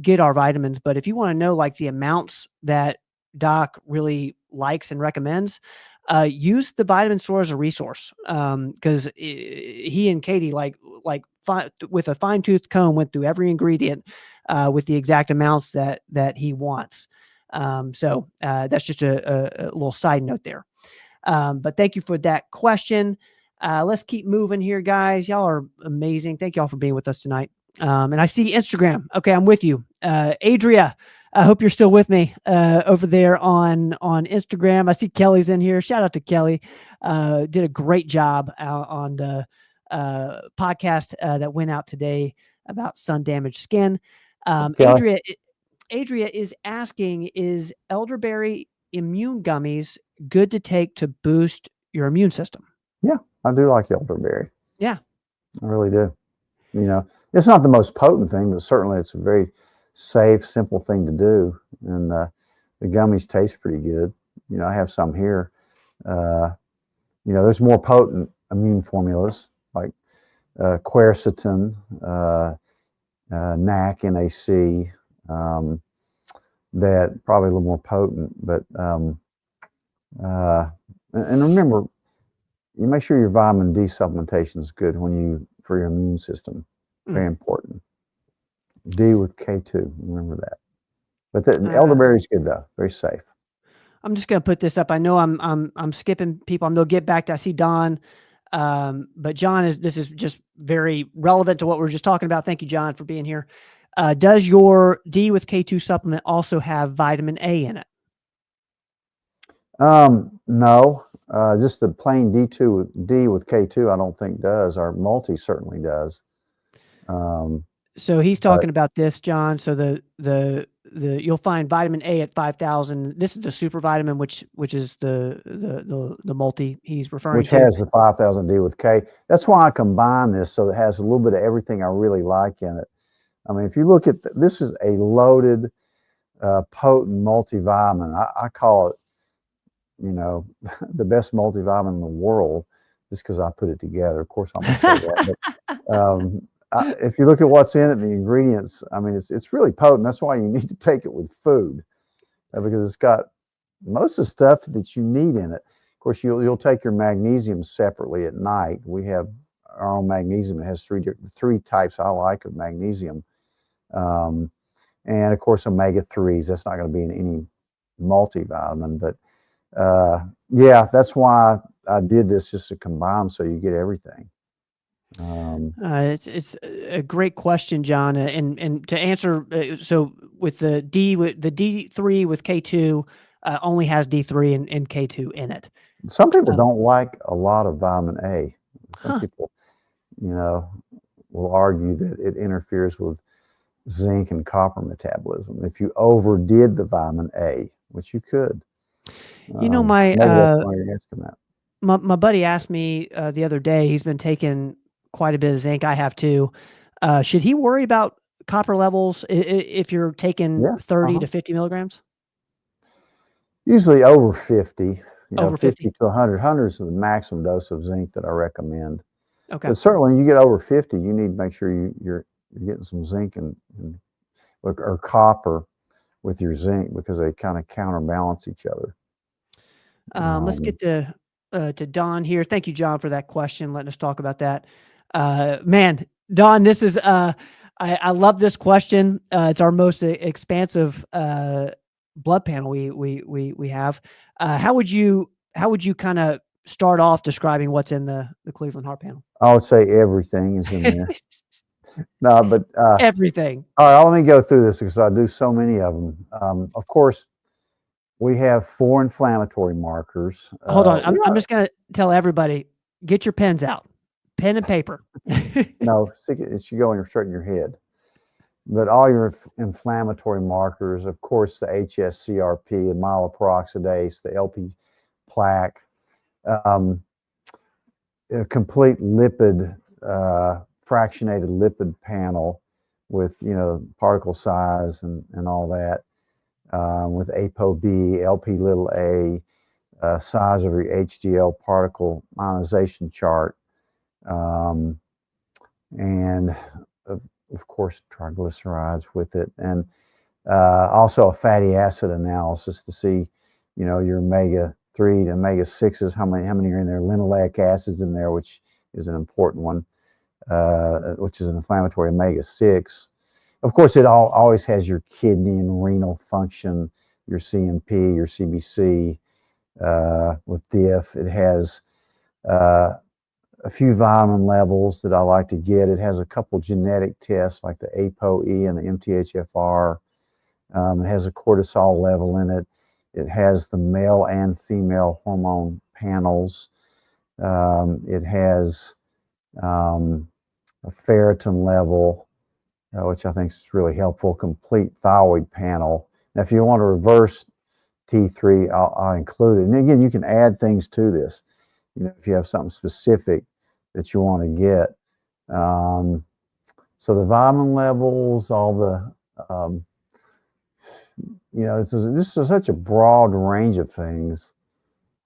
get our vitamins, but if you want to know like the amounts that Doc really likes and recommends, use the vitamin store as a resource, because he and Katie with a fine-tooth comb went through every ingredient with the exact amounts that he wants. So that's just a little side note there. But thank you for that question. Let's keep moving here, guys. Y'all are amazing. Thank y'all for being with us tonight. And I see Instagram. Okay, I'm with you. Adria, I hope you're still with me over there on Instagram. I see Kelly's in here. Shout out to Kelly. Did a great job on the podcast that went out today about sun-damaged skin. Kelly? Adria is asking, is elderberry immune gummies good to take to boost your immune system? Yeah, I do like elderberry. Yeah. I really do. You know, it's not the most potent thing, but certainly it's a very safe, simple thing to do. And the gummies taste pretty good. You know, I have some here. You know, there's more potent immune formulas like quercetin, NAC, NAC, that probably a little more potent. But and remember, you make sure your vitamin D supplementation is good for your immune system. Very important. D with K2. Remember that. But the elderberry is good though. Very safe. I'm just going to put this up. I know I'm skipping people. I'm going to get back to, I see Don. But John, this is just very relevant to what we were just talking about. Thank you, John, for being here. Does your D with K2 supplement also have vitamin A in it? No, just the plain D with K2, I don't think does. Our multi certainly does. So he's talking about this, John. So the you'll find vitamin A at 5,000. This is the super vitamin, which is the multi he's referring which to. Has the 5,000 D with K. That's why I combine this, so it has a little bit of everything I really like in it. I mean, if you look at this is a loaded, potent multivitamin. I call it, you know, the best multivitamin in the world, just because I put it together. Of course, I'm going to say that. But, if you look at what's in it, the ingredients, I mean, it's really potent. That's why you need to take it with food, because it's got most of the stuff that you need in it. Of course, you'll take your magnesium separately at night. We have our own magnesium. It has three types I like of magnesium, and of course omega-3s. That's not going to be in any multivitamin, but yeah, that's why I did this, just to combine so you get everything. It's a great question, John, and to answer, so with the D3 with K2 only has D3 and K2 in it. Some people don't like a lot of vitamin A. Some people, you know, will argue that it interferes with zinc and copper metabolism if you overdid the vitamin A, which you could. You know, maybe that's why you're asking that. My buddy asked me the other day. He's been taking quite a bit of zinc. I have too. Should he worry about copper levels if you're taking 30 to 50 milligrams? Usually over 50. You know, over 50 to 100. 100 is the maximum dose of zinc that I recommend. Okay. But certainly, when you get over 50, you need to make sure you're getting some zinc or copper with your zinc, because they kind of counterbalance each other. Let's get to Don here. Thank you, John, for that question. Letting us talk about that. Man, Don, this is I love this question. It's our most expansive blood panel we have. How would you kind of start off describing what's in the Cleveland Heart Panel? I would say everything is in there. No, but everything. All right, let me go through this because I do so many of them. Of course, we have 4 inflammatory markers. Hold on. We I'm just going to tell everybody, get your pens out, pen and paper. No, it should go straight in your head. But all your inflammatory markers, of course, the HSCRP, the myeloperoxidase, the LP plaque, a complete lipid, fractionated lipid panel with, particle size and all that, with ApoB, LP little a, size of your HDL particle ionization chart, and of course, triglycerides with it, and also a fatty acid analysis to see, your omega-3 to omega-6s, how many are in there, linoleic acids in there, which is an important one, which is an inflammatory omega-6. Of course, it always has your kidney and renal function, your CMP, your CBC, with DIF. It has a few vitamin levels that I like to get. It has a couple genetic tests like the ApoE and the MTHFR. It has a cortisol level in it. It has the male and female hormone panels. It has a ferritin level, which I think is really helpful, complete thyroid panel. Now, if you want to reverse T3, I'll include it. And again, you can add things to this, if you have something specific that you want to get. So the vitamin levels, all the, this is such a broad range of things.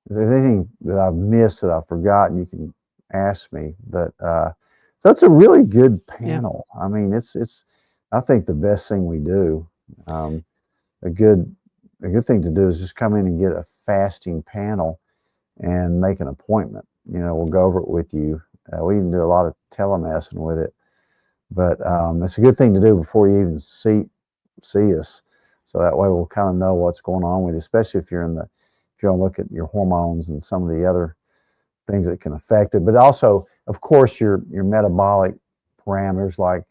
If there's anything that I've missed that I've forgotten, you can ask me. But so it's a really good panel. Yeah. I mean, it's I think the best thing we do. A good thing to do is just come in and get a fasting panel and make an appointment. We'll go over it with you. We even do a lot of telemedicine with it, but it's a good thing to do before you even see us. So that way we'll kind of know what's going on with you, especially if you're if you want to look at your hormones and some of the other things that can affect it. But also, of course, your metabolic parameters, like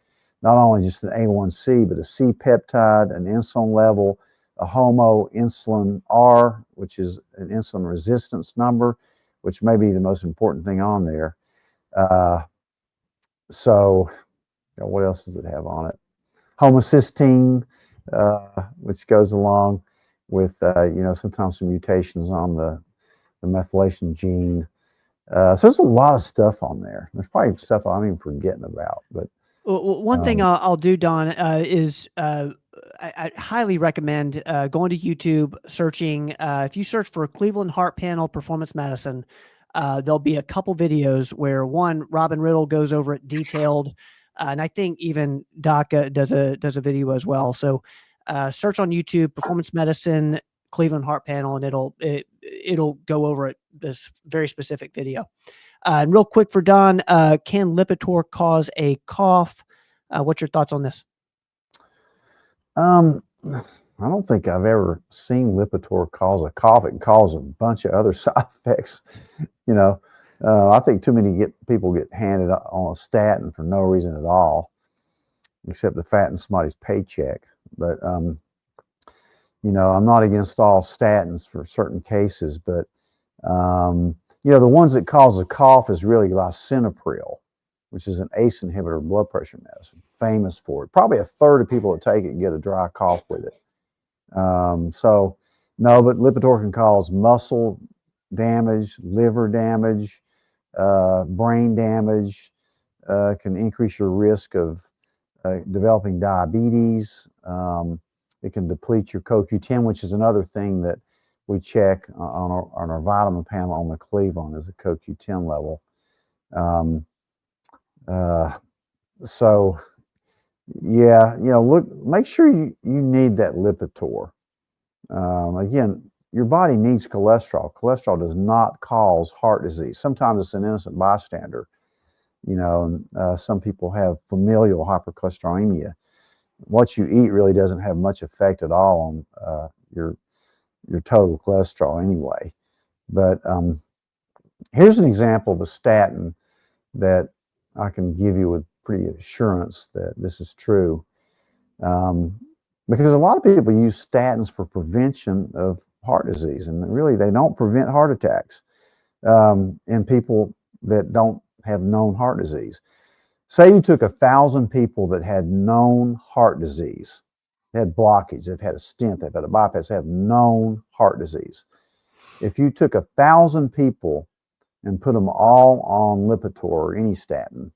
not only just an A1C, but a C-peptide, an insulin level, a HOMO insulin R, which is an insulin resistance number, which may be the most important thing on there. So what else does it have on it? Homocysteine, which goes along with, sometimes some mutations on the methylation gene. So there's a lot of stuff on there. There's probably stuff I'm even forgetting about. But one thing I'll do, Don, is I highly recommend going to YouTube, searching. If you search for Cleveland Heart Panel Performance Medicine, there'll be a couple videos where Robin Riddle goes over it detailed, and I think even Doc does a video as well. So search on YouTube Performance Medicine Cleveland Heart Panel, and it'll go over it, this very specific video. And real quick for Don, can Lipitor cause a cough? What's your thoughts on this? I don't think I've ever seen Lipitor cause a cough. It can cause a bunch of other side effects. I think too many people get handed on a statin for no reason at all, except to fatten somebody's paycheck. But I'm not against all statins for certain cases, but the ones that cause a cough is really lisinopril, which is an ACE inhibitor blood pressure medicine, famous for it. Probably a third of people that take it get a dry cough with it. So no, but Lipitor can cause muscle damage, liver damage, brain damage, can increase your risk of developing diabetes. It can deplete your CoQ10, which is another thing that we check on our vitamin panel on the Cleveland, is a CoQ10 level. So yeah, look, make sure you need that Lipitor. Again, your body needs cholesterol. Cholesterol does not cause heart disease. Sometimes it's an innocent bystander. Some people have familial hypercholesterolemia. What you eat really doesn't have much effect at all on your total cholesterol anyway. But here's an example of a statin that I can give you with pretty assurance that this is true. Because a lot of people use statins for prevention of heart disease, and really they don't prevent heart attacks in people that don't have known heart disease. Say you took 1,000 people that had known heart disease, they had blockage, they've had a stent, they've had a bypass, they have known heart disease. If you took 1,000 people and put them all on Lipitor or any statin,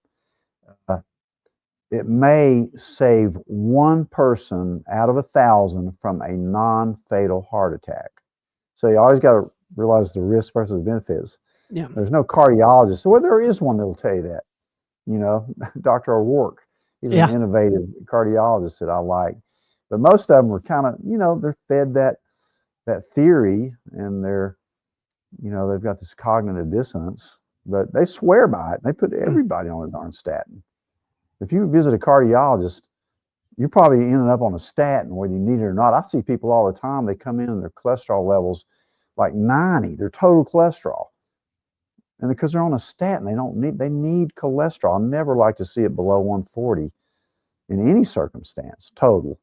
it may save one person out of 1,000 from a non-fatal heart attack. So you always got to realize the risk versus the benefits. Yeah. There's no cardiologist. Well, there is one that'll tell you that. You know, Dr. O'Rourke. He's Yeah. an innovative cardiologist that I like. But most of them are kind of, you know, they're fed that theory, and they're, you know, they've got this cognitive dissonance, but they swear by it. They put everybody on a darn statin. If you visit a cardiologist, you're probably ending up on a statin whether you need it or not. I see people all the time, they come in and their cholesterol levels like 90, their total cholesterol. And because they're on a statin, they need cholesterol. I never like to see it below 140 in any circumstance, total.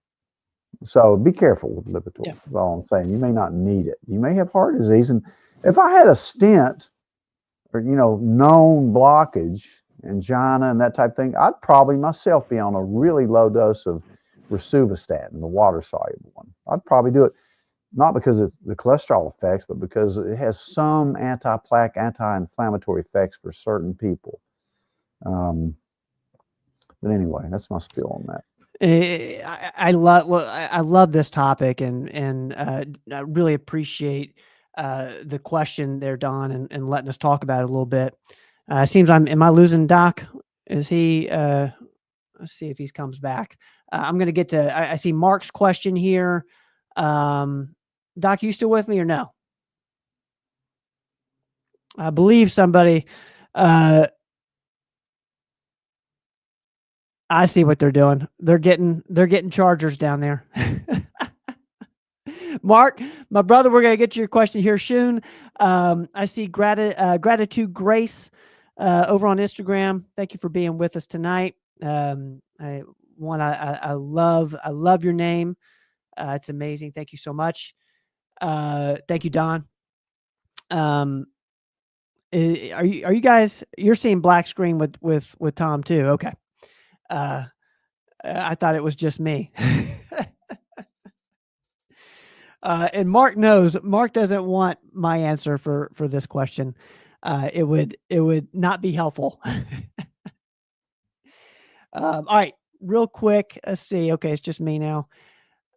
So be careful with Lipitor. Yeah. That's all I'm saying. You may not need it. You may have heart disease. And if I had a stent or, you know, known blockage, angina and that type of thing, I'd probably myself be on a really low dose of rosuvastatin, the water soluble one. I'd probably do it, not because of the cholesterol effects, but because it has some anti-plaque, anti-inflammatory effects for certain people. But anyway, that's my spiel on that. I love this topic, and I really appreciate the question there, Don, and letting us talk about it a little bit. It seems am I losing Doc? Is he? Let's see if he comes back. I'm going to get to. I see Mark's question here. Doc, you still with me or no? I believe somebody. I see what they're doing. They're getting chargers down there. Mark, my brother, we're gonna get to your question here soon. I see gratitude Grace over on Instagram. Thank you for being with us tonight. I love your name. It's amazing. Thank you so much. Thank you, Don. Are you guys? You're seeing black screen with Tom too? Okay. I thought it was just me. And Mark knows. Mark doesn't want my answer for this question. It would not be helpful. All right, real quick. Let's see. Okay, it's just me now.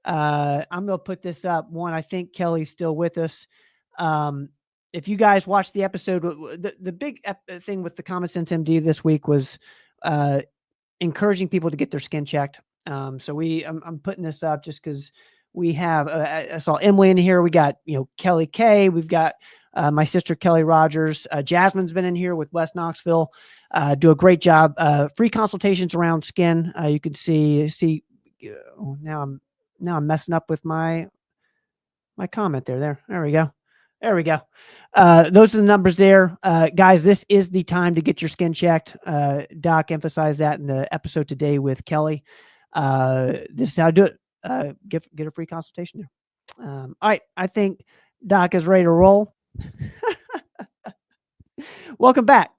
I'm gonna put this up. One, I think Kelly's still with us. If you guys watched the episode, the big thing with the Common Sense MD this week was encouraging people to get their skin checked. So I'm putting this up just because we have, I saw Emily in here. We got, Kelly Kay. We've got my sister, Kelly Rogers. Jasmine's been in here with West Knoxville. Do a great job. Free consultations around skin. You can see, now I'm messing up with my comment there. There we go. Those are the numbers there. Guys, this is the time to get your skin checked. Doc emphasized that in the episode today with Kelly. This is how to do it. Get a free consultation there. All right. I think Doc is ready to roll. Welcome back.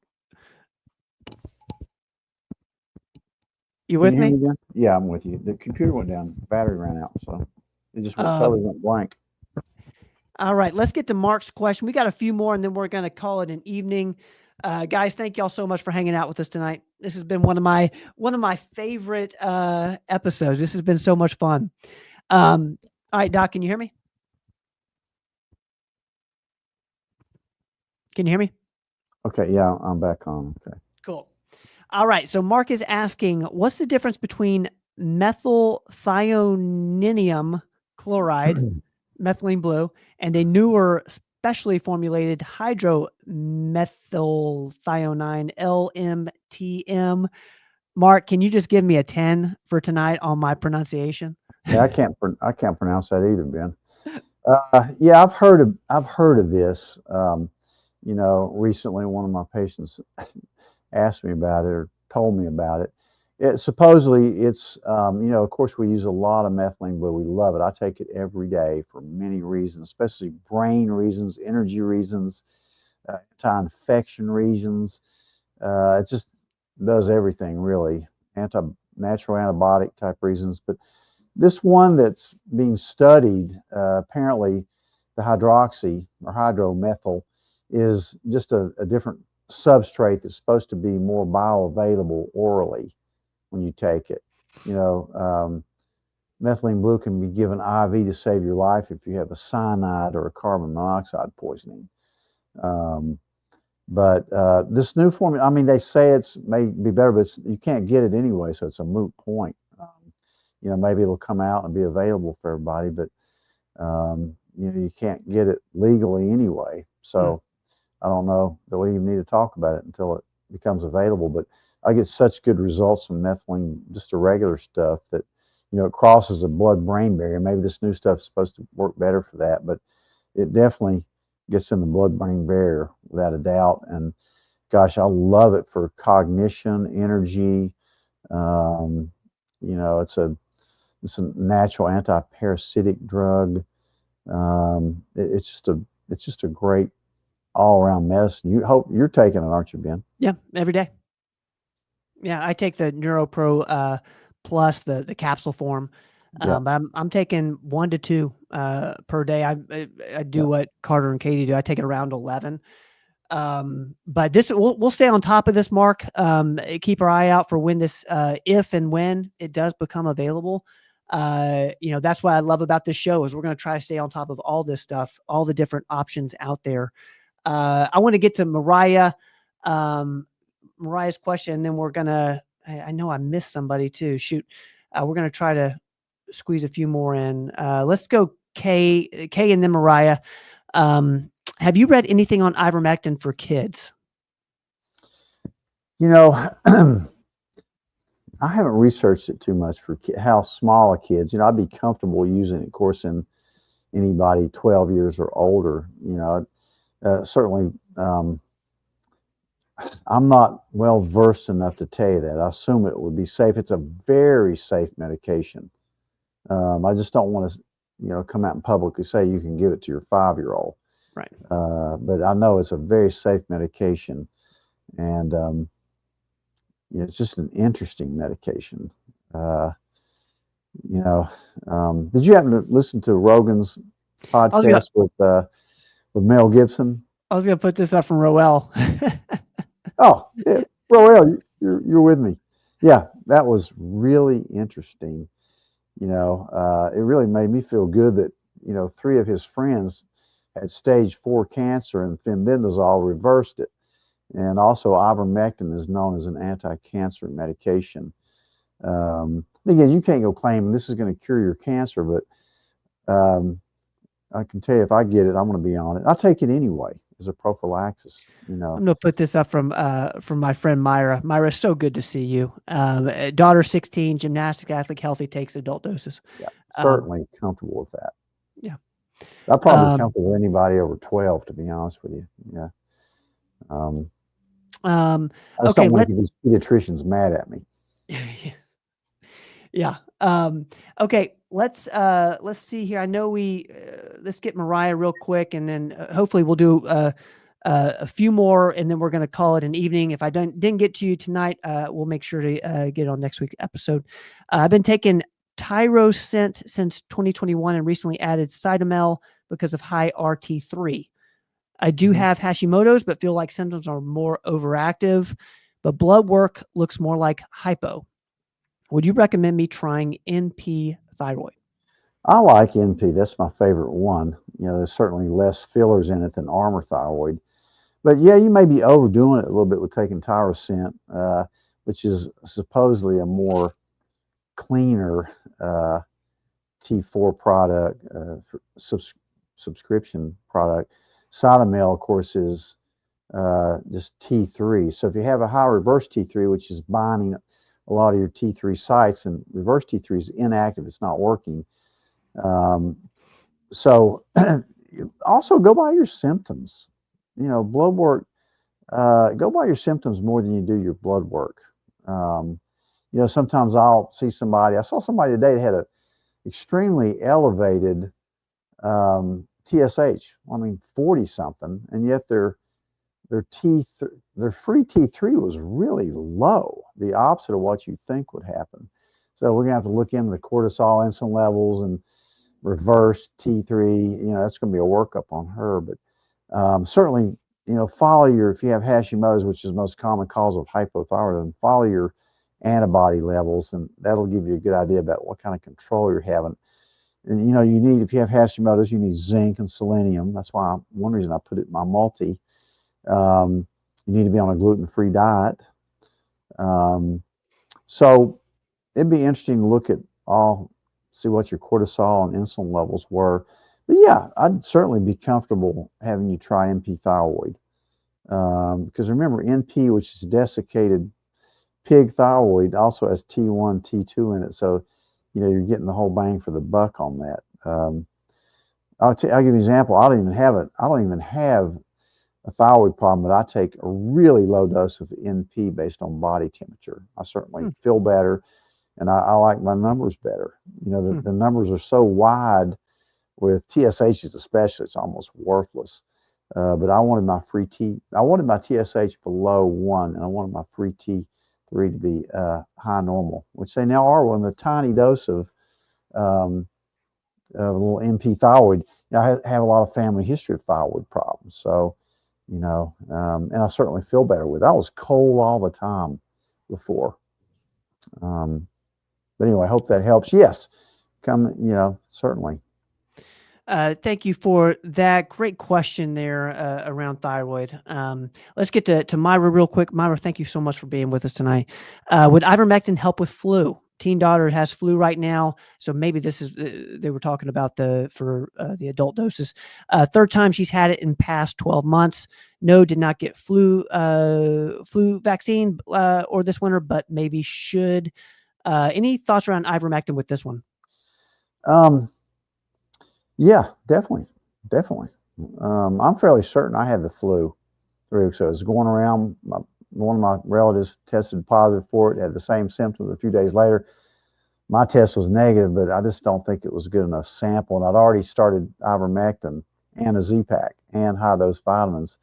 You with me? Yeah, I'm with you. The computer went down. The battery ran out. So it just totally went blank. All right, let's get to Mark's question. We got a few more, and then we're going to call it an evening. Guys, thank y'all so much for hanging out with us tonight. This has been one of my favorite episodes. This has been so much fun. All right, Doc, can you hear me? Can you hear me? Okay, yeah, I'm back on. Okay. Cool. All right, so Mark is asking, what's the difference between methylthioneinium chloride, methylene blue, and a newer specially formulated hydromethylthionine, LMTM? Mark, can you just give me a 10 for tonight on my pronunciation? Yeah, I can't pronounce that either, Ben. Yeah, I've heard of this. Recently one of my patients asked me about it or told me about it. Supposedly it's, of course we use a lot of methylene blue. We love it. I take it every day for many reasons, especially brain reasons, energy reasons, anti-infection reasons. It just does everything really, natural antibiotic type reasons. But this one that's being studied, apparently the hydroxy or hydromethyl is just a different substrate that's supposed to be more bioavailable orally when you take it. Methylene blue can be given IV to save your life if you have a cyanide or a carbon monoxide poisoning. But this new formula, I mean, they say it's may be better, but you can't get it anyway, so it's a moot point. Maybe it'll come out and be available for everybody, but you can't get it legally anyway. So I don't know that we even need to talk about it until it becomes available. But I get such good results from methylene, just the regular stuff, that it crosses the blood-brain barrier. Maybe this new stuff is supposed to work better for that, but it definitely gets in the blood-brain barrier without a doubt. And gosh, I love it for cognition, energy. It's a natural anti-parasitic drug. It's just a great all-around medicine. You hope you're taking it, aren't you, Ben? Yeah, every day. Yeah, I take the NeuroPro Plus, the capsule form. But I'm taking 1 to 2 per day. I do what Carter and Katie do. I take it around 11. But this we'll stay on top of this, Mark. Keep our eye out for when this, if and when it does become available. That's what I love about this show is we're going to try to stay on top of all this stuff, all the different options out there. I want to get to Mariah's question, and then we're gonna. I know I missed somebody too. Shoot, we're gonna try to squeeze a few more in. Let's go Kay, and then Mariah. Have you read anything on ivermectin for kids? I haven't researched it too much for how small kids. I'd be comfortable using it, of course, in anybody 12 years or older. Certainly, I'm not well versed enough to tell you that. I assume it would be safe. It's a very safe medication. I just don't want to, come out in public and say you can give it to your 5-year-old. Right. But I know it's a very safe medication, and it's just an interesting medication. Did you happen to listen to Rogan's podcast with Mel Gibson? I was going to put this up from Roel. Oh, yeah. Roel, you're with me. Yeah, that was really interesting. It really made me feel good that 3 of his friends had stage 4 cancer, and fenbendazole reversed it. And also ivermectin is known as an anti-cancer medication. Again, you can't go claim this is going to cure your cancer, but I can tell you if I get it, I'm going to be on it. I'll take it anyway as a prophylaxis. I'm going to put this up from my friend Myra. Myra, so good to see you. Daughter 16, gymnastic athlete, healthy, takes adult doses. Yeah, certainly comfortable with that. Yeah. I'll probably be comfortable with anybody over 12, to be honest with you. Yeah. I just don't want these pediatricians mad at me. Yeah. Okay. Let's see here. I know let's get Mariah real quick, and then hopefully we'll do a few more, and then we're going to call it an evening. If I didn't get to you tonight, we'll make sure to get on next week's episode. I've been taking Tyrosint since 2021 and recently added Cytomel because of high RT3. I do have Hashimoto's, but feel like symptoms are more overactive, but blood work looks more like hypo. Would you recommend me trying NP thyroid? I like NP. That's my favorite one. There's certainly less fillers in it than Armour thyroid. But yeah, you may be overdoing it a little bit with taking Tyrosint, which is supposedly a more cleaner T4 product, subscription product. Cytomel, of course, is just T3. So if you have a high reverse T3, which is binding a lot of your T3 sites, and reverse T3 is inactive, it's not working. So also go by your symptoms. Blood work, go by your symptoms more than you do your blood work. sometimes I'll see somebody. I saw somebody today that had a extremely elevated TSH. I mean, 40 something, and yet their free T3 was really low, the opposite of what you'd think would happen. So we're gonna have to look into the cortisol, insulin levels, and reverse T3. That's gonna be a workup on her. But certainly, follow if you have Hashimoto's, which is the most common cause of hypothyroidism, follow your antibody levels, and that'll give you a good idea about what kind of control you're having. And you need, if you have Hashimoto's, you need zinc and selenium. That's why one reason I put it in my multi. You need to be on a gluten-free diet. So it'd be interesting to look at see what your cortisol and insulin levels were. But yeah, I'd certainly be comfortable having you try NP thyroid. Because remember, NP, which is desiccated pig thyroid, also has T1, T2 in it. So, you're getting the whole bang for the buck on that. I'll give you an example. I don't even have a thyroid problem, but I take a really low dose of NP based on body temperature. I certainly feel better, and I like my numbers better. The numbers are so wide with TSHs, especially, it's almost worthless. But I wanted my TSH below 1, and I wanted my free T3 to be high normal, which they now are with a tiny dose of a little NP thyroid. I have a lot of family history of thyroid problems, so and I certainly feel better with it. I was cold all the time before. But anyway, I hope that helps. Yes, certainly. Thank you for that great question there around thyroid. Let's get to Myra real quick. Myra, thank you so much for being with us tonight. Would ivermectin help with flu? Teen daughter has flu right now, so maybe this is they were talking about for the adult doses. Third time she's had it in past 12 months. No, did not get flu vaccine or this winter, but maybe should. Any thoughts around ivermectin with this one? Yeah, definitely. I'm fairly certain I had the flu 3 weeks ago. It was going around. One of my relatives tested positive for it, had the same symptoms a few days later. My test was negative, but I just don't think it was a good enough sample. And I'd already started ivermectin and a Z-Pak and high-dose vitamins.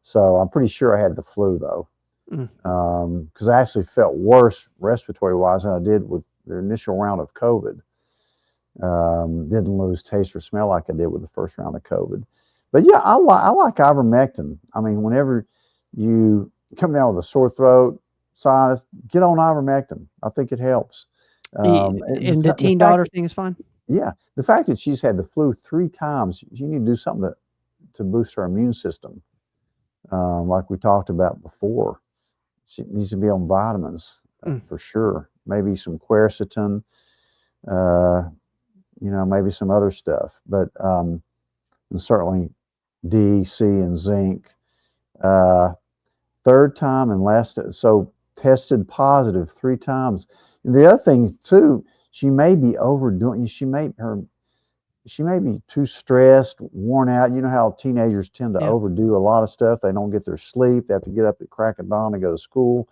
So I'm pretty sure I had the flu, though, because I actually felt worse respiratory-wise than I did with the initial round of COVID. Didn't lose taste or smell like I did with the first round of COVID. But yeah, I like ivermectin. I mean, whenever you come down with a sore throat, sinus, get on ivermectin. I think it helps. And the teen daughter thing is fine? Yeah. The fact that she's had the flu 3 times, you need to do something to boost her immune system. Like we talked about before. She needs to be on vitamins for sure. Maybe some quercetin, maybe some other stuff, but and certainly D, C, and zinc. Third time and last, so tested positive 3 times. And the other thing too, she may be overdoing. She may be too stressed, worn out. You know how teenagers tend to overdo a lot of stuff. They don't get their sleep. They have to get up at crack of dawn to go to school.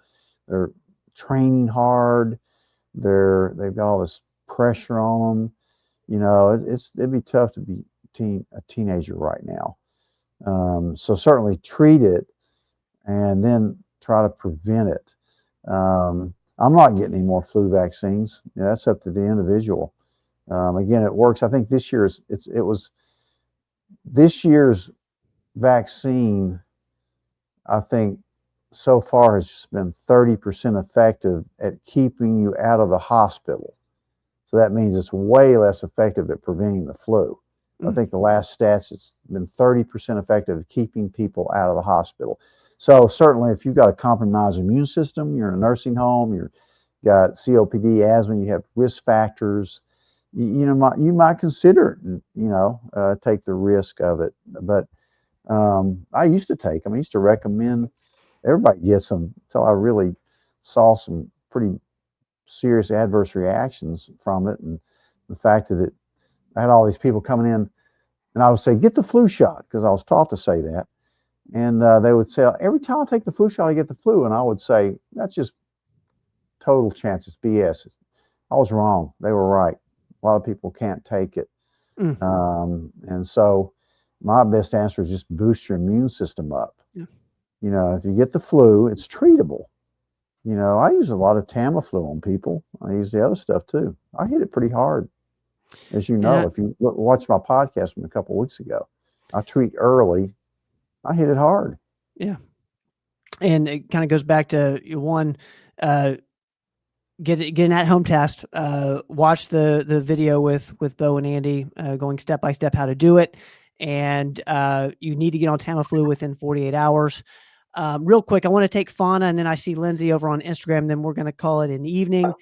They're training hard. They've got all this pressure on them. It'd be tough to be a teenager right now. So certainly treat it and then try to prevent it. I'm not getting any more flu vaccines. That's up to the individual. Again, it works. I think this year's vaccine, I think so far has just been 30% effective at keeping you out of the hospital. So that means it's way less effective at preventing the flu. I think the last stats, it's been 30% effective at keeping people out of the hospital. So certainly if you've got a compromised immune system, you're in a nursing home, you've got COPD, asthma, you have risk factors, you might consider, take the risk of it. But I used to take them. I used to recommend everybody gets them until I really saw some pretty serious adverse reactions from it. And the fact that I had all these people coming in, and I would say, get the flu shot, because I was taught to say that. And they would say, every time I take the flu shot, I get the flu. And I would say, that's just total chance. It's BS. I was wrong. They were right. A lot of people can't take it. And so my best answer is just boost your immune system up. Yeah. You know, if you get the flu, it's treatable. You know, I use a lot of Tamiflu on people. I use the other stuff too. I hit it pretty hard. As you know, if you watch my podcast from a couple of weeks ago, I treat early. I hit it hard. Yeah. And it kind of goes back to one, get an at-home test, watch the video with Bo and Andy, going step by step how to do it. And you need to get on Tamiflu within 48 hours. Real quick, I want to take Fauna, and then I see Lindsay over on Instagram. Then we're going to call it an evening.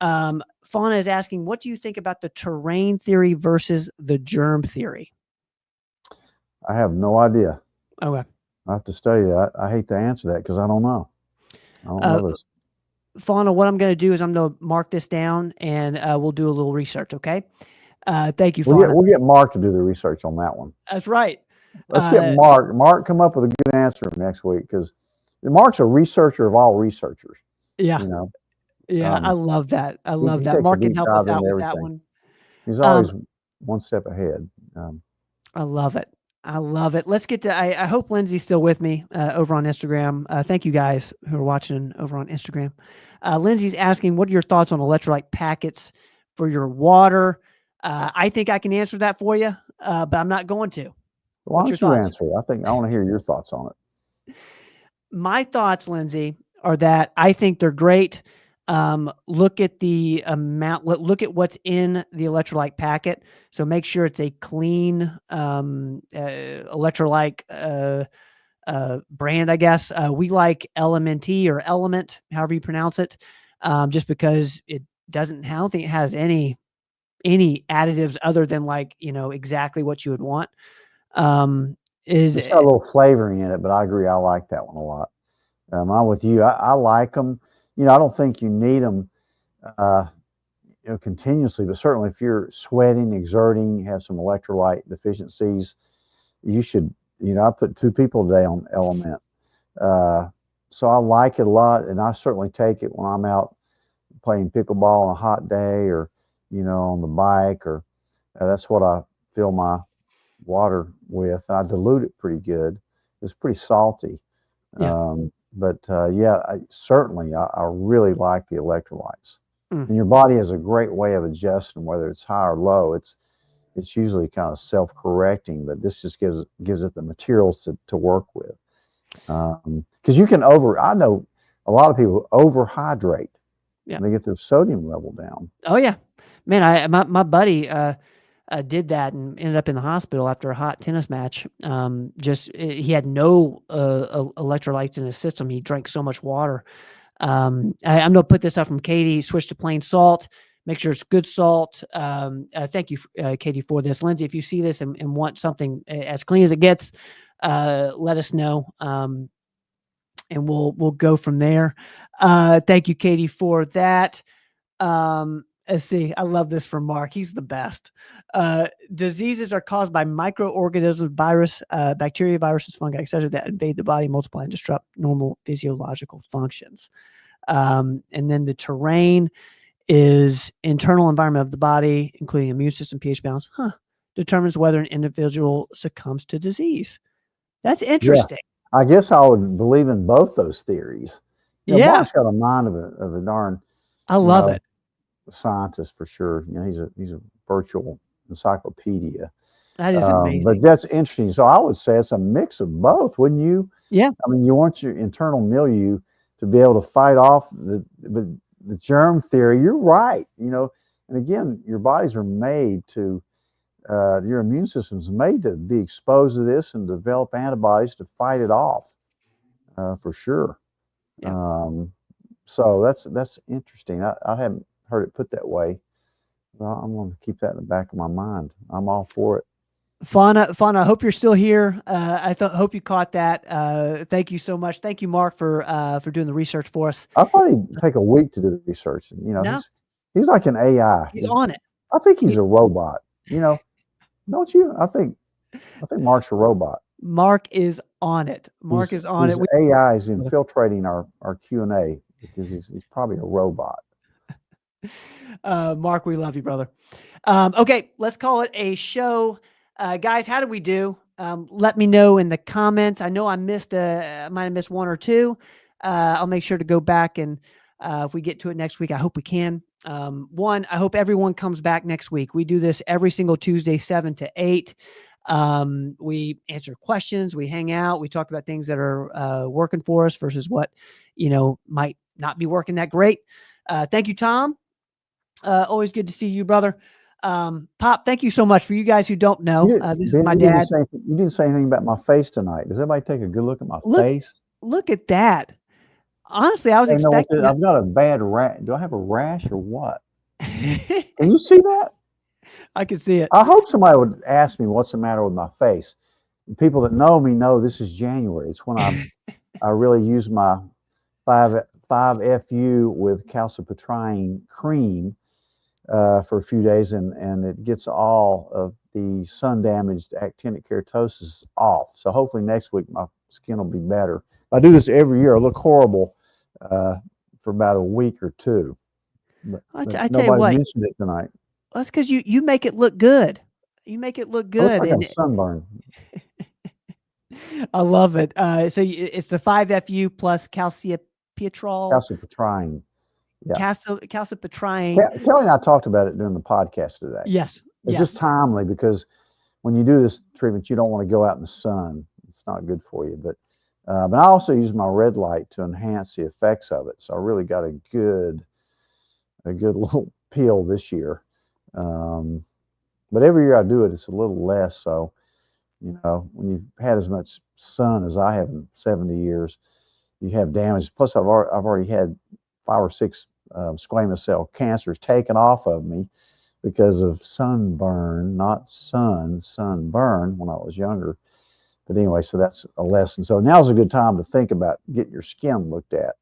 Fauna is asking, what do you think about the terrain theory versus the germ theory? I have no idea. Okay. I have to study that. I hate to answer that because I don't know. I don't know this. Fauna, what I'm going to do is I'm going to mark this down, and we'll do a little research. Okay. Thank you, Fauna. We'll get Mark to do the research on that one. That's right. Let's get Mark. Mark, come up with a good answer next week, because Mark's a researcher of all researchers. Yeah. You know. Yeah, I love that. I love that. Mark can help us out with that one. He's always one step ahead. I love it. I love it. Let's get to, I hope Lindsay's still with me over on Instagram. Thank you guys who are watching over on Instagram. Lindsay's asking, what are your thoughts on electrolyte packets for your water? I think I can answer that for you, but I'm not going to. Why don't you answer it? I want to hear your thoughts on it. My thoughts, Lindsay, are that I think they're great. Look at the amount, look at what's in the electrolyte packet. So make sure it's a clean, electrolyte, brand, I guess. We like LMNT or Element, however you pronounce it. Just because it doesn't, I don't think it has any additives other than, like, you know, exactly what you would want. It's got a little flavoring in it, but I agree. I like that one a lot. I'm with you. I like them. You know, I don't think you need them, continuously, but certainly if you're sweating, exerting, have some electrolyte deficiencies, you should. You know, I put 2 people today on Element, so I like it a lot, and I certainly take it when I'm out playing pickleball on a hot day, or, you know, on the bike, or that's what I fill my water with. I dilute it pretty good. It's pretty salty. Yeah. Yeah, I really like the electrolytes. And your body has a great way of adjusting, whether it's high or low. It's usually kind of self-correcting, but this just gives it the materials to work with. Because you can I know a lot of people overhydrate. Yeah. They get their sodium level down. Oh yeah, man. My buddy did that and ended up in the hospital after a hot tennis match. He had no electrolytes in his system. He drank so much water. I'm going to put this up from Katie. Switch to plain salt. Make sure it's good salt. Thank you, Katie, for this. Lindsay, if you see this and want something as clean as it gets, let us know. And we'll go from there. Thank you, Katie, for that. Let's see. I love this from Mark. He's the best. Diseases are caused by microorganisms, bacteria, viruses, fungi, etc., that invade the body, multiply, and disrupt normal physiological functions. And then the terrain is internal environment of the body, including immune system, pH balance, determines whether an individual succumbs to disease. That's interesting. Yeah, I guess I would believe in both those theories. You know, yeah. Mark's got a mind of a darn. I love it. Scientist for sure. You know, he's a virtual encyclopedia. That is amazing. But that's interesting. So I would say it's a mix of both, wouldn't you? Yeah. I mean, you want your internal milieu to be able to fight off the germ theory. You're right. You know, and again, your bodies are made to, your immune system's made to be exposed to this and develop antibodies to fight it off, for sure. Yeah. So that's interesting. I haven't heard it put that way. Well, I'm going to keep that in the back of my mind. I'm all for it. Fauna, I hope you're still here. I hope you caught that. Thank you so much. Thank you, Mark, for doing the research for us. I thought he'd take a week to do the research. You know, no. he's like an AI. He's on it. I think he's a robot. You know, don't you? I think Mark's a robot. Mark is on it. Mark is on it. AI is infiltrating our Q&A because he's probably a robot. Mark, we love you, brother. Okay, let's call it a show. Guys, how did we do? Let me know in the comments. I know I might have missed one or two. I'll make sure to go back, and if we get to it next week, I hope we can. One, I hope everyone comes back next week. We do this every single Tuesday, 7 to 8. We answer questions, we hang out, we talk about things that are working for us versus what, might not be working that great. Thank you, Tom. Always good to see you, brother. Pop, thank you so much. For you guys who don't know, this is my dad. You didn't say anything about my face tonight. Does everybody take a good look at my face? Look at that. Honestly, I was expecting. I've got a bad rash. Do I have a rash or what? Can you see that? I can see it. I hope somebody would ask me what's the matter with my face. People that know me know this is January. It's when I really use my 5FU with calcipotriene cream for a few days, and it gets all of the sun-damaged actinic keratosis off. So hopefully next week my skin will be better. I do this every year. I look horrible for about a week or two. But I tell you what, nobody mentioned it tonight. That's because you make it look good. You make it look good. Like I'm sunburned. I love it. So it's the 5FU plus calcipotriene. Calcipotriene. Yeah. Calcipotriene. Kelly and I talked about it during the podcast today. Yes. It's just timely because when you do this treatment, you don't want to go out in the sun. It's not good for you. But I also use my red light to enhance the effects of it. So I really got a good little peel this year. But every year I do it, it's a little less. So, when you've had as much sun as I have in 70 years, you have damage. Plus, I've already had 5 or 6 squamous cell cancers taken off of me because of sunburn, not sunburn when I was younger. But anyway, so that's a lesson. So now's a good time to think about getting your skin looked at.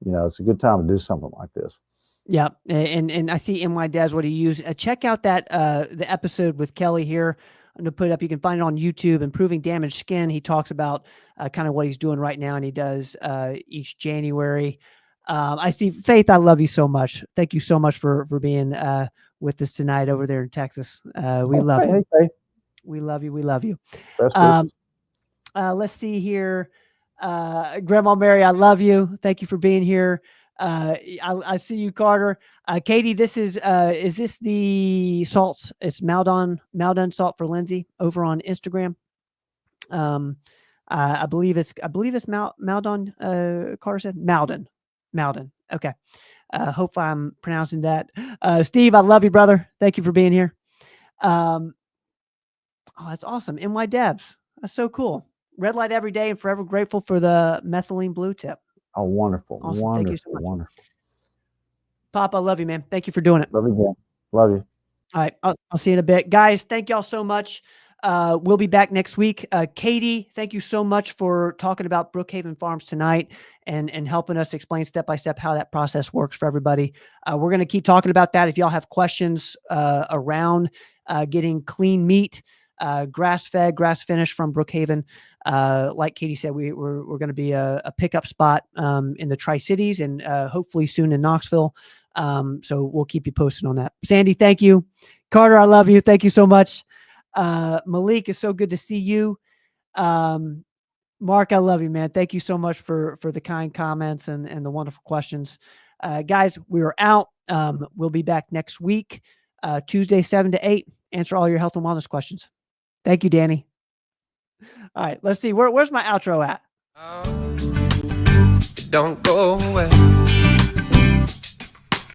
It's a good time to do something like this. Yeah, and I see NY Des what he used. Check out that the episode with Kelly here. I'm gonna put it up. You can find it on YouTube. Improving Damaged Skin. He talks about kind of what he's doing right now, and he does each January. I see Faith. I love you so much. Thank you so much for being with us tonight over there in Texas. We love you. Hey, Faith. We love you. We love you. Let's see here. Grandma Mary, I love you. Thank you for being here. I see you, Carter. Katie, this is this the salts? It's Maldon salt for Lindsay over on Instagram. I believe it's Maldon. Carter said Maldon. Okay. Hope I'm pronouncing that. Steve, I love you, brother. Thank you for being here. Oh, that's awesome. NY Debs. That's so cool. Red light every day and forever grateful for the methylene blue tip. Oh, wonderful. Awesome. Wonderful. Thank you so much. Wonderful. Pop, I love you, man. Thank you for doing it. Love you, man. Love you. All right. I'll see you in a bit. Guys, thank y'all so much. We'll be back next week. Katie, thank you so much for talking about Brookhaven Farms tonight and helping us explain step-by-step how that process works for everybody. We're going to keep talking about that. If y'all have questions around getting clean meat, grass-fed, grass-finished from Brookhaven, like Katie said, we're going to be a pickup spot in the Tri-Cities and hopefully soon in Knoxville. So we'll keep you posted on that. Sandy, thank you. Carter, I love you. Thank you so much. Malik, it's so good to see you. Mark, I love you, man. Thank you so much for the kind comments and the wonderful questions. Guys, we are out. We'll be back next week, Tuesday, 7 to 8. Answer all your health and wellness questions. Thank you, Danny. All right, let's see. Where's my outro at? Don't go away.